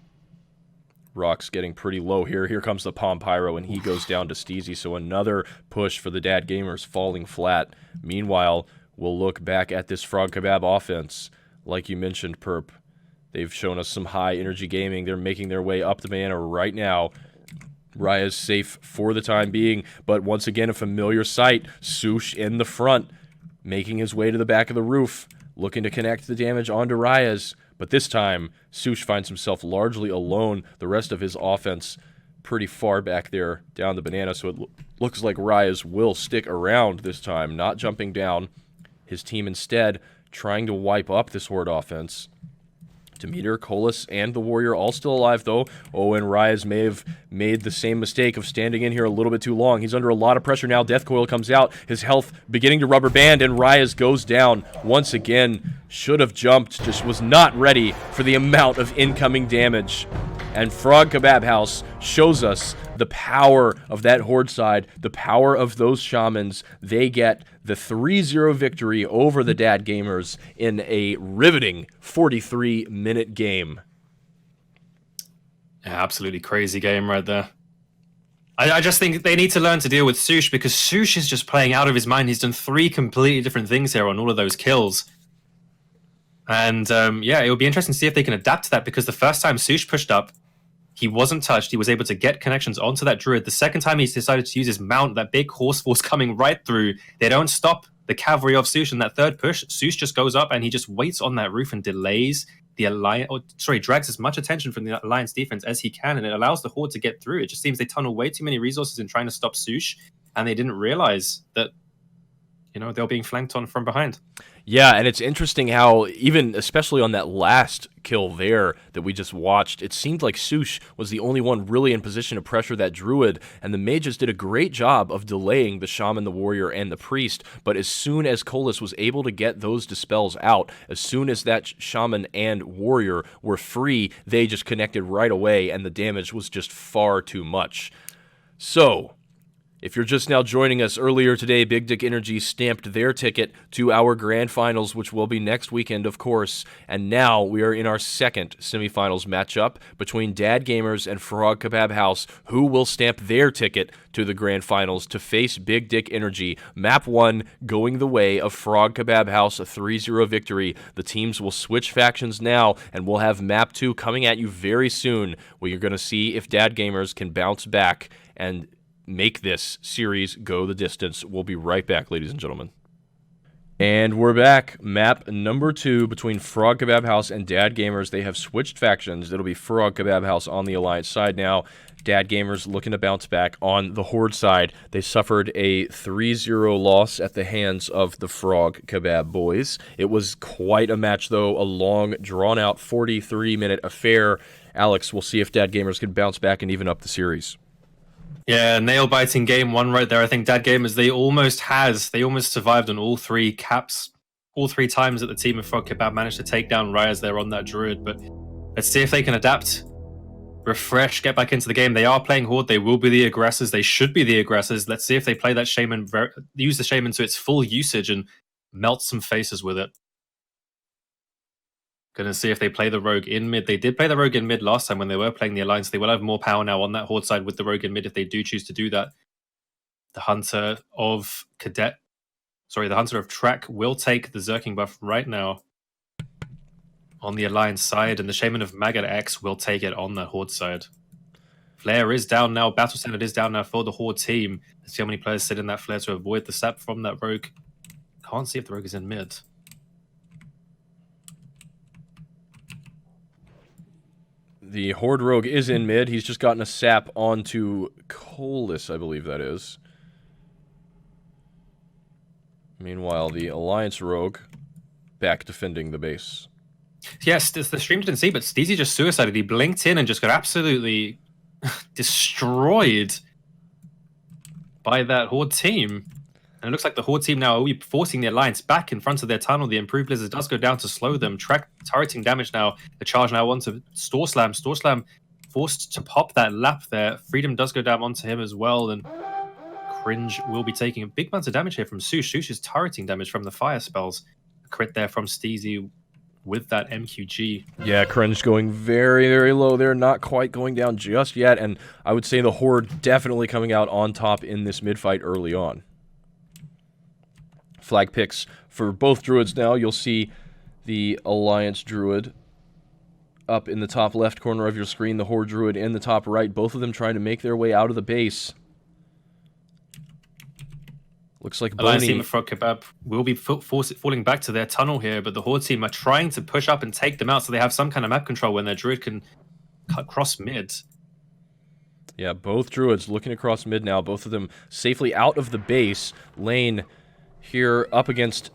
Rock's getting pretty low here. Here comes the Palm Pyro, and he goes down to Steezy, so another push for the Dad Gamerz falling flat. Meanwhile, we'll look back at this Frog Kebab offense. Like you mentioned, Perp, they've shown us some high-energy gaming. They're making their way up the banner right now. Raya's safe for the time being, but once again, a familiar sight. Sush in the front, making his way to the back of the roof, looking to connect the damage onto Raya's. But this time, Sush finds himself largely alone. The rest of his offense pretty far back there down the banana, so it looks like Raya's will stick around this time, not jumping down. His team instead trying to wipe up this Horde offense. Demeter, Colas, and the Warrior all still alive, though. Oh, and Raya's may have made the same mistake of standing in here a little bit too long. He's under a lot of pressure now. Death Coil comes out. His health beginning to rubber band, and Raya's goes down once again. Should have jumped, just was not ready for the amount of incoming damage. And Frog Kebab House shows us the power of that Horde side, the power of those shamans. They get the 3-0 victory over the Dad Gamerz in a riveting 43-minute game. Yeah, absolutely crazy game right there. I just think they need to learn to deal with Sush, because Sush is just playing out of his mind. He's done 3 completely different things here on all of those kills. And yeah, it would be interesting to see if they can adapt to that, because the first time Sush pushed up, he wasn't touched. He was able to get connections onto that druid. The second time he's decided to use his mount, that big horse force coming right through. They don't stop the cavalry of Sush. And that third push, Sush just goes up and he just waits on that roof and delays the alliance, drags as much attention from the alliance defense as he can, and it allows the Horde to get through. It just seems they tunnel way too many resources in trying to stop Sush, and they didn't realize that, you know, they were being flanked on from behind. Yeah, and it's interesting how, even especially on that last kill there that we just watched, it seemed like Sush was the only one really in position to pressure that druid, and the mages did a great job of delaying the shaman, the warrior, and the priest. But as soon as Colas was able to get those dispels out, as soon as that shaman and warrior were free, they just connected right away, and the damage was just far too much. So, if you're just now joining us, earlier today, Big Dick Energy stamped their ticket to our grand finals, which will be next weekend, of course. And now we are in our second semifinals matchup between Dad Gamerz and Frog Kebab House, who will stamp their ticket to the grand finals to face Big Dick Energy. Map 1 going the way of Frog Kebab House, a 3-0 victory. The teams will switch factions now, and we'll have Map 2 coming at you very soon, where you're going to see if Dad Gamerz can bounce back and make this series go the distance. We'll be right back, ladies and gentlemen. And we're back. Map number 2 between Frog Kebab House and Dad Gamerz. They have switched factions. It'll be Frog Kebab House on the Alliance side now. Dad Gamerz looking to bounce back on the Horde side. They suffered a 3-0 loss at the hands of the Frog Kebab boys. It was quite a match, though. A long, drawn-out 43-minute affair. Alex, we'll see if Dad Gamerz can bounce back and even up the series. Yeah, nail-biting game 1 right there. I think Dad Gamerz, they almost survived on all 3 caps. All 3 times that the team of Frog Kebab managed to take down Ryaz there on that druid. But let's see if they can adapt, refresh, get back into the game. They are playing Horde. They will be the aggressors. They should be the aggressors. Let's see if they play that Shaman, use the Shaman to its full usage and melt some faces with it. Gonna see if they play the Rogue in mid. They did play the Rogue in mid last time when they were playing the Alliance. They will have more power now on that Horde side with the Rogue in mid if they do choose to do that. The Hunter of the Hunter of Traque will take the Zerking buff right now on the Alliance side, and the Shaman of Maggot X will take it on the Horde side. Flare is down now. Battle Standard is down now for the Horde team. Let's see how many players sit in that Flare to avoid the sap from that Rogue. Can't see if the Rogue is in mid. The Horde Rogue is in mid. He's just gotten a sap onto Colas, I believe that is. Meanwhile, the Alliance Rogue back defending the base. Yes, the stream didn't see, but Steezy just suicided. He blinked in and just got absolutely destroyed by that Horde team. And it looks like the Horde team now are forcing the Alliance back in front of their tunnel. The improved Blizzard does go down to slow them. Track turreting damage now. The charge now onto Store Slam. Store Slam forced to pop that lap there. Freedom does go down onto him as well, and Cringe will be taking a big amount of damage here from Sush. Sush is turreting damage from the fire spells. A crit there from Steezy with that MQG. Yeah, Cringe going very, very low there, not quite going down just yet, and I would say the Horde definitely coming out on top in this mid-fight early on. Flag picks for both Druids now. You'll see the Alliance Druid up in the top left corner of your screen, the Horde Druid in the top right, both of them trying to make their way out of the base. Looks like Alliance team of Frog Kebab will be falling back to their tunnel here, but the Horde team are trying to push up and take them out so they have some kind of map control when their Druid can cut cross mid. Yeah, both Druids looking across mid now, both of them safely out of the base. Lane here up against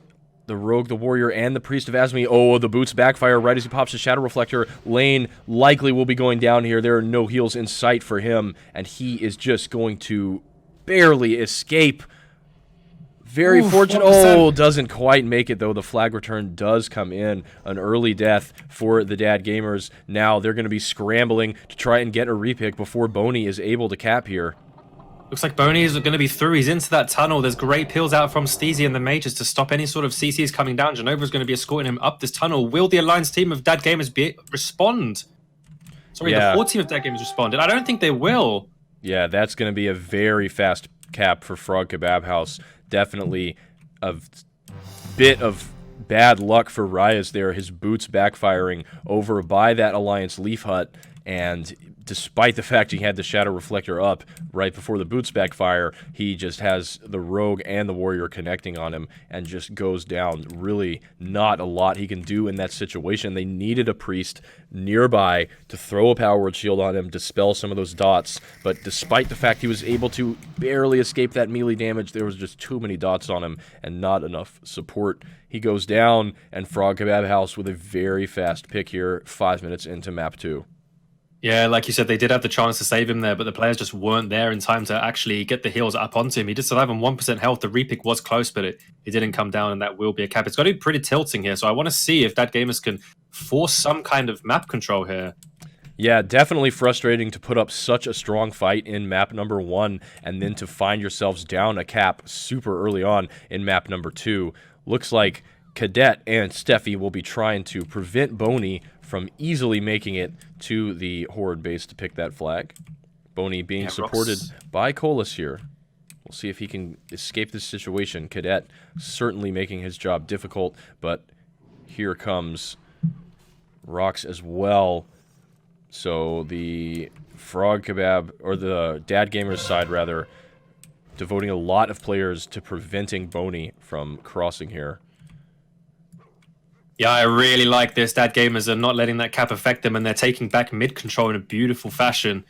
the Rogue, the Warrior, and the Priest of Asmi. Oh, the boots backfire right as he pops his Shadow Reflector. Lane likely will be going down here. There are no heals in sight for him, and he is just going to barely escape. Very fortunate. 1%. Oh, doesn't quite make it, though. The flag return does come in. An early death for the Dad Gamers. Now they're going to be scrambling to try and get a repick before Boney is able to cap here. Looks like Boney is going to be through. He's into that tunnel. There's great pills out from Steezy and the mages to stop any sort of CCs coming down. Genova is going to be escorting him up this tunnel. Will the Alliance team of Dad Gamers respond? Sorry, the Horde team of Dad Gamers responded. I don't think they will. Yeah, that's going to be a very fast cap for Frog Kebab House. Definitely a bit of bad luck for Reyes there. His boots backfiring over by that Alliance Leaf Hut, and despite the fact he had the Shadow Reflector up right before the boots backfire, he just has the Rogue and the Warrior connecting on him and just goes down. Really not a lot he can do in that situation. They needed a Priest nearby to throw a Power Word Shield on him, dispel some of those dots, but despite the fact he was able to barely escape that melee damage, there was just too many dots on him and not enough support. He goes down, and Frog Kebab House with a very fast pick here, 5 minutes into map 2. Yeah, like you said, they did have the chance to save him there, but the players just weren't there in time to actually get the heals up onto him. He did survive on 1% health. The repick was close, but it didn't come down, and that will be a cap. It's got to be pretty tilting here, so I want to see if that Gamers can force some kind of map control here. Yeah, definitely frustrating to put up such a strong fight in map number 1 and then to find yourselves down a cap super early on in map number 2. Looks like Cadet and Steffi will be trying to prevent Boney from easily making it to the Horde base to pick that flag. Boney being supported by Colas here. We'll see if he can escape this situation. Cadet certainly making his job difficult, but here comes Rox as well. So the Frog Kebab, or the Dad Gamers side rather, devoting a lot of players to preventing Boney from crossing here. Yeah, I really like this. Dad Gamers are not letting that cap affect them, and they're taking back mid control in a beautiful fashion.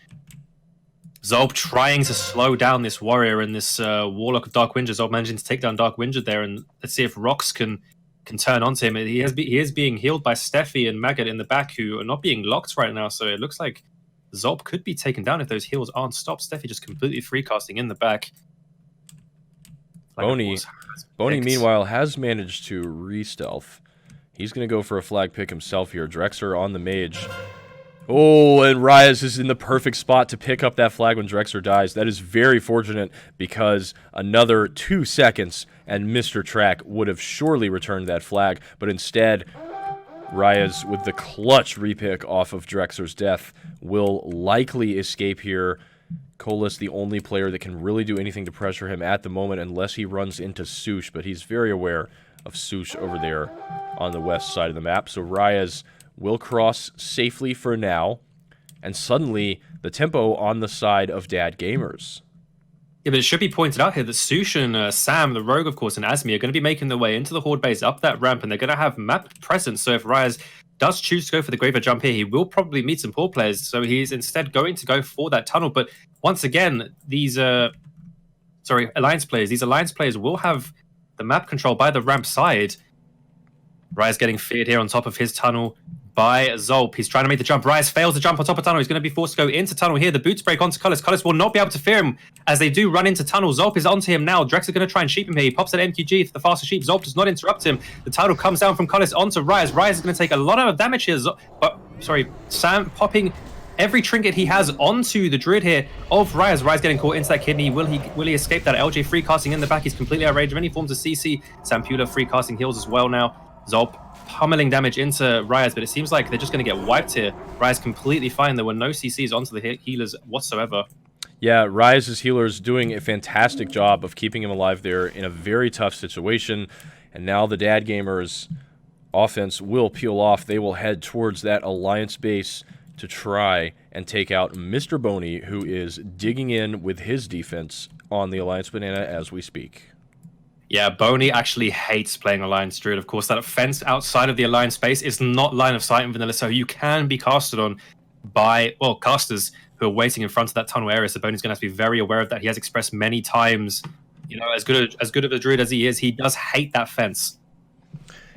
Zolb trying to slow down this Warrior and this Warlock of Dark Winger. Zolb managing to take down Dark Winger there, and let's see if Rox can turn onto him. He is being healed by Steffi and Maggot in the back, who are not being locked right now, so it looks like Zolb could be taken down if those heals aren't stopped. Steffi just completely free-casting in the back. Boney, meanwhile, has managed to re-stealth. He's going to go for a flag pick himself here. Drexer on the mage. Oh, and Reyes is in the perfect spot to pick up that flag when Drexer dies. That is very fortunate because another 2 seconds and Mr. Traque would have surely returned that flag. But instead, Reyes with the clutch repick off of Drexer's death will likely escape here. Colas, the only player that can really do anything to pressure him at the moment unless he runs into Sush, but he's very aware of Sush over there on the west side of the map. So Reyes will cross safely for now, and suddenly the tempo on the side of Dad Gamers. Yeah, but it should be pointed out here that Sush and Sam, the Rogue, of course, and Asmi are going to be making their way into the Horde base up that ramp, and they're going to have map presence. So if Reyes does choose to go for the graveyard jump here, he will probably meet some poor players. So he's instead going to go for that tunnel. But once again, these Alliance players will have the map control by the ramp side. Reyes getting feared here on top of his tunnel by Zolp. He's trying to make the jump. Reyes fails the jump on top of tunnel. He's going to be forced to go into tunnel here. The boots break onto Cullis. Cullis will not be able to fear him as they do run into tunnel. Zolp is onto him now. Drex is going to try and sheep him here. He pops that MQG for the faster sheep. Zolp does not interrupt him. The tunnel comes down from Cullis onto Reyes. Reyes is going to take a lot of damage here. Sam popping every trinket he has onto the Druid here of Ryaz. Ryaz getting caught into that kidney. Will he escape that? LJ free casting in the back. He's completely out of range of any forms of CC. Sampula free casting heals as well now. Zolp pummeling damage into Ryaz, but it seems like they're just going to get wiped here. Ryaz completely fine. There were no CCs onto the healers whatsoever. Yeah, Ryaz's healers doing a fantastic job of keeping him alive there in a very tough situation. And now the Dad Gamers offense will peel off. They will head towards that Alliance base to try and take out Mr. Boney, who is digging in with his defense on the Alliance Banana as we speak. Yeah, Boney actually hates playing Alliance Druid. Of course, that fence outside of the Alliance space is not line of sight in vanilla, so you can be casted on by, well, casters who are waiting in front of that tunnel area. So Boney's going to have to be very aware of that. He has expressed many times, you know, as good of a Druid as he is, he does hate that fence.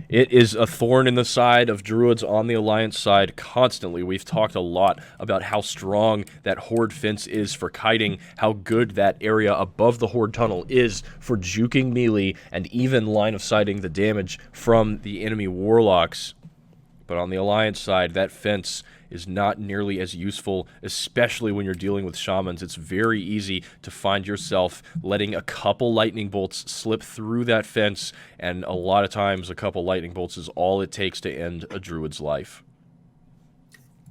It is a thorn in the side of Druids on the Alliance side constantly. We've talked a lot about how strong that Horde fence is for kiting, how good that area above the Horde tunnel is for juking melee and even line of sighting the damage from the enemy Warlocks. But on the Alliance side, that fence is not nearly as useful, especially when you're dealing with Shamans. It's very easy to find yourself letting a couple lightning bolts slip through that fence, and a lot of times a couple lightning bolts is all it takes to end a Druid's life.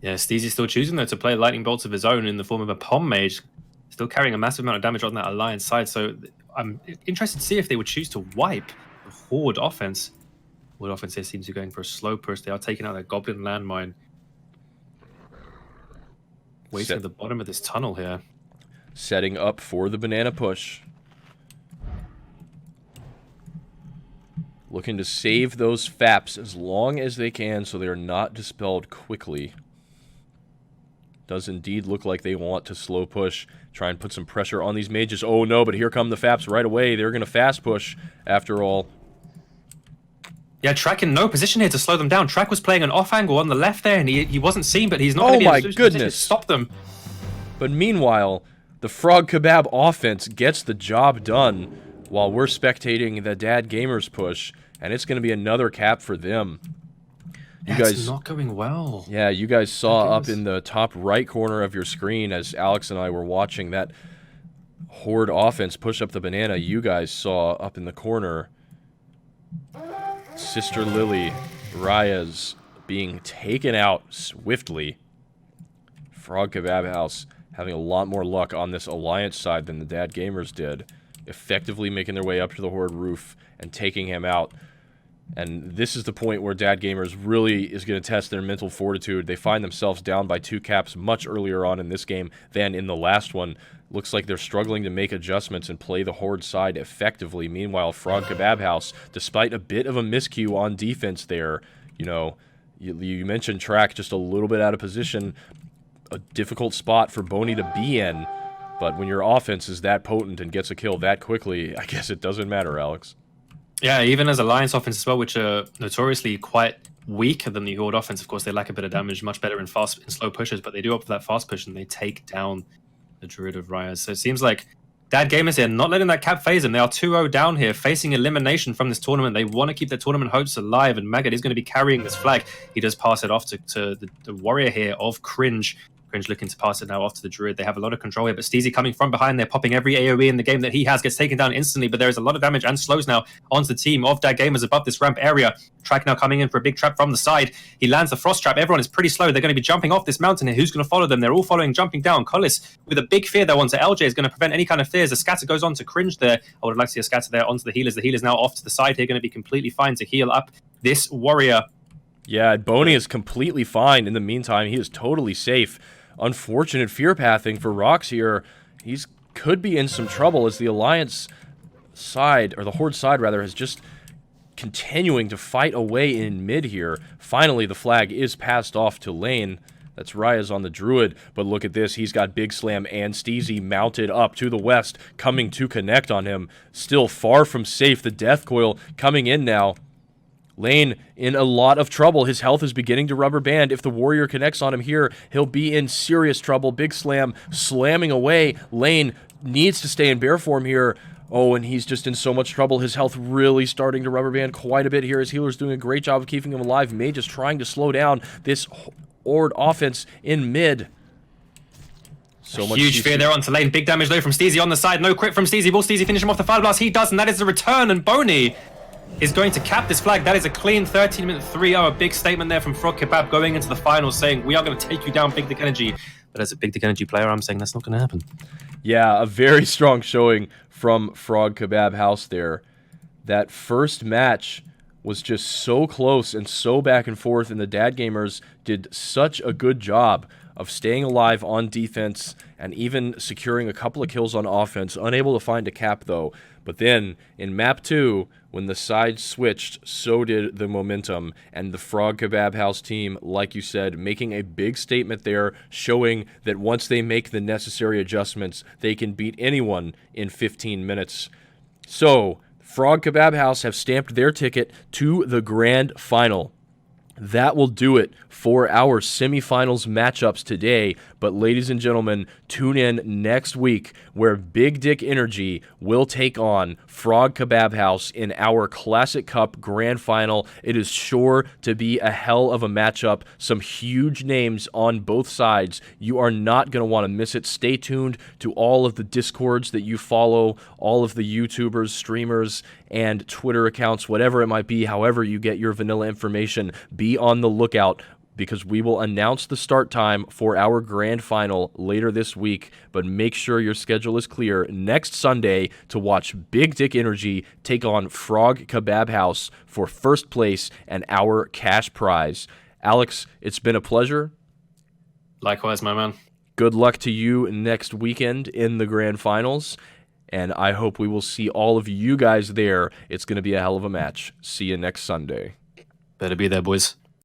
Yeah, Steezy's still choosing, though, to play lightning bolts of his own in the form of a Pom Mage, still carrying a massive amount of damage on that Alliance side, so I'm interested to see if they would choose to wipe the Horde offense. Horde offense here seems to be going for a slow push. They are taking out their Goblin landmine. Waiting at the bottom of this tunnel here. Setting up for the banana push. Looking to save those FAPs as long as they can so they are not dispelled quickly. Does indeed look like they want to slow push. Try and put some pressure on these mages. Oh no, but here come the FAPs right away. They're going to fast push after all. Yeah, Traque in no position here to slow them down. Traque was playing an off angle on the left there, and he wasn't seen, but he's not going to be in a position to stop them. But meanwhile, the Frog Kebab offense gets the job done while we're spectating the Dad Gamers push, and it's going to be another cap for them. You guys, it's not going well. Yeah, you guys saw up in the top right corner of your screen as Alex and I were watching that Horde offense push up the banana. You guys saw up in the corner Sister Lily, Ryaz being taken out swiftly. Frog Kebab House having a lot more luck on this Alliance side than the Dad Gamers did, effectively making their way up to the Horde roof and taking him out. And this is the point where Dad Gamers really is going to test their mental fortitude. They find themselves down by 2 caps much earlier on in this game than in the last one. Looks like they're struggling to make adjustments and play the Horde side effectively. Meanwhile, Frog Kebab House, despite a bit of a miscue on defense there, you know, you mentioned Traque just a little bit out of position, a difficult spot for Boney to be in. But when your offense is that potent and gets a kill that quickly, I guess it doesn't matter, Alex. Yeah, even as Alliance offense as well, which are notoriously quite weaker than the Horde offense. Of course, they lack a bit of damage, much better in slow pushes, but they do up for that fast push and they take down the Druid of Ryaz. So it seems like Dad Gamers here not letting that cap phase them. They are 2-0 down here, facing elimination from this tournament. They want to keep their tournament hopes alive, and Maggot is going to be carrying this flag. He does pass it off to the warrior here of Cringe. Cringe looking to pass it now off to the Druid. They have a lot of control here, but Steezy coming from behind. They're popping every AoE in the game that he has, gets taken down instantly, but there is a lot of damage and slows now onto the team of Dad Gamers above this ramp area. Traque now coming in for a big trap from the side. He lands the frost trap. Everyone is pretty slow. They're going to be jumping off this mountain here. Who's going to follow them? They're all following, jumping down. Collis with a big fear there onto LJ is going to prevent any kind of fears. A scatter goes on to Cringe there. I would like to see a scatter there onto the healers. The healers now off to the side here, going to be completely fine to heal up this warrior. Yeah, Boney is completely fine. In the meantime, he is totally safe. Unfortunate fear pathing for Rox here. He's could be in some trouble as the Alliance side, or the Horde side rather, is just continuing to fight away in mid here. Finally, the flag is passed off to lane. That's Ryaz on the Druid, but look at this. He's got Big Slam and Steezy mounted up to the west, coming to connect on him. Still far from safe. The Death Coil coming in now. Lane in a lot of trouble. His health is beginning to rubber band. If the warrior connects on him here, he'll be in serious trouble. Big Slam slamming away. Lane needs to stay in bear form here. Oh, and he's just in so much trouble. His health really starting to rubber band quite a bit here. His healer's doing a great job of keeping him alive. Mage is trying to slow down this Horde offense in mid. So much Huge fear there onto lane. Big damage though from Steezy on the side. No crit from Steezy. Will Steezy finish him off the Fire Blast? He does, and that is the return. And Boney is going to cap this flag. That is a clean 13-minute 3-0. A big statement there from Frog KEBAP going into the finals saying, we are going to take you down, Big Dick Energy. But as a Big Dick Energy player, I'm saying that's not going to happen. Yeah, a very strong showing from Frog KEBAP House there. That first match was just so close and so back and forth, and the Dad Gamers did such a good job of staying alive on defense and even securing a couple of kills on offense. Unable to find a cap, though. But then, in Map 2, when the sides switched, so did the momentum. And the Frog KEBAP House team, like you said, making a big statement there, showing that once they make the necessary adjustments, they can beat anyone in 15 minutes. So, Frog KEBAP House have stamped their ticket to the grand final. That will do it for our semifinals matchups today. But ladies and gentlemen, tune in next week where Big Dick Energy will take on Frog KEBAP House in our Classic Cup Grand Final. It is sure to be a hell of a matchup. Some huge names on both sides. You are not going to want to miss it. Stay tuned to all of the Discords that you follow, all of the YouTubers, streamers, and Twitter accounts, whatever it might be, however you get your vanilla information. Be on the lookout, because we will announce the start time for our grand final later this week. But make sure your schedule is clear next Sunday to watch Big Dick Energy take on Frog KEBAP House for first place and our cash prize. Alex, it's been a pleasure. Likewise, my man. Good luck to you next weekend in the grand finals, and I hope we will see all of you guys there. It's going to be a hell of a match. See you next Sunday. Better be there, boys.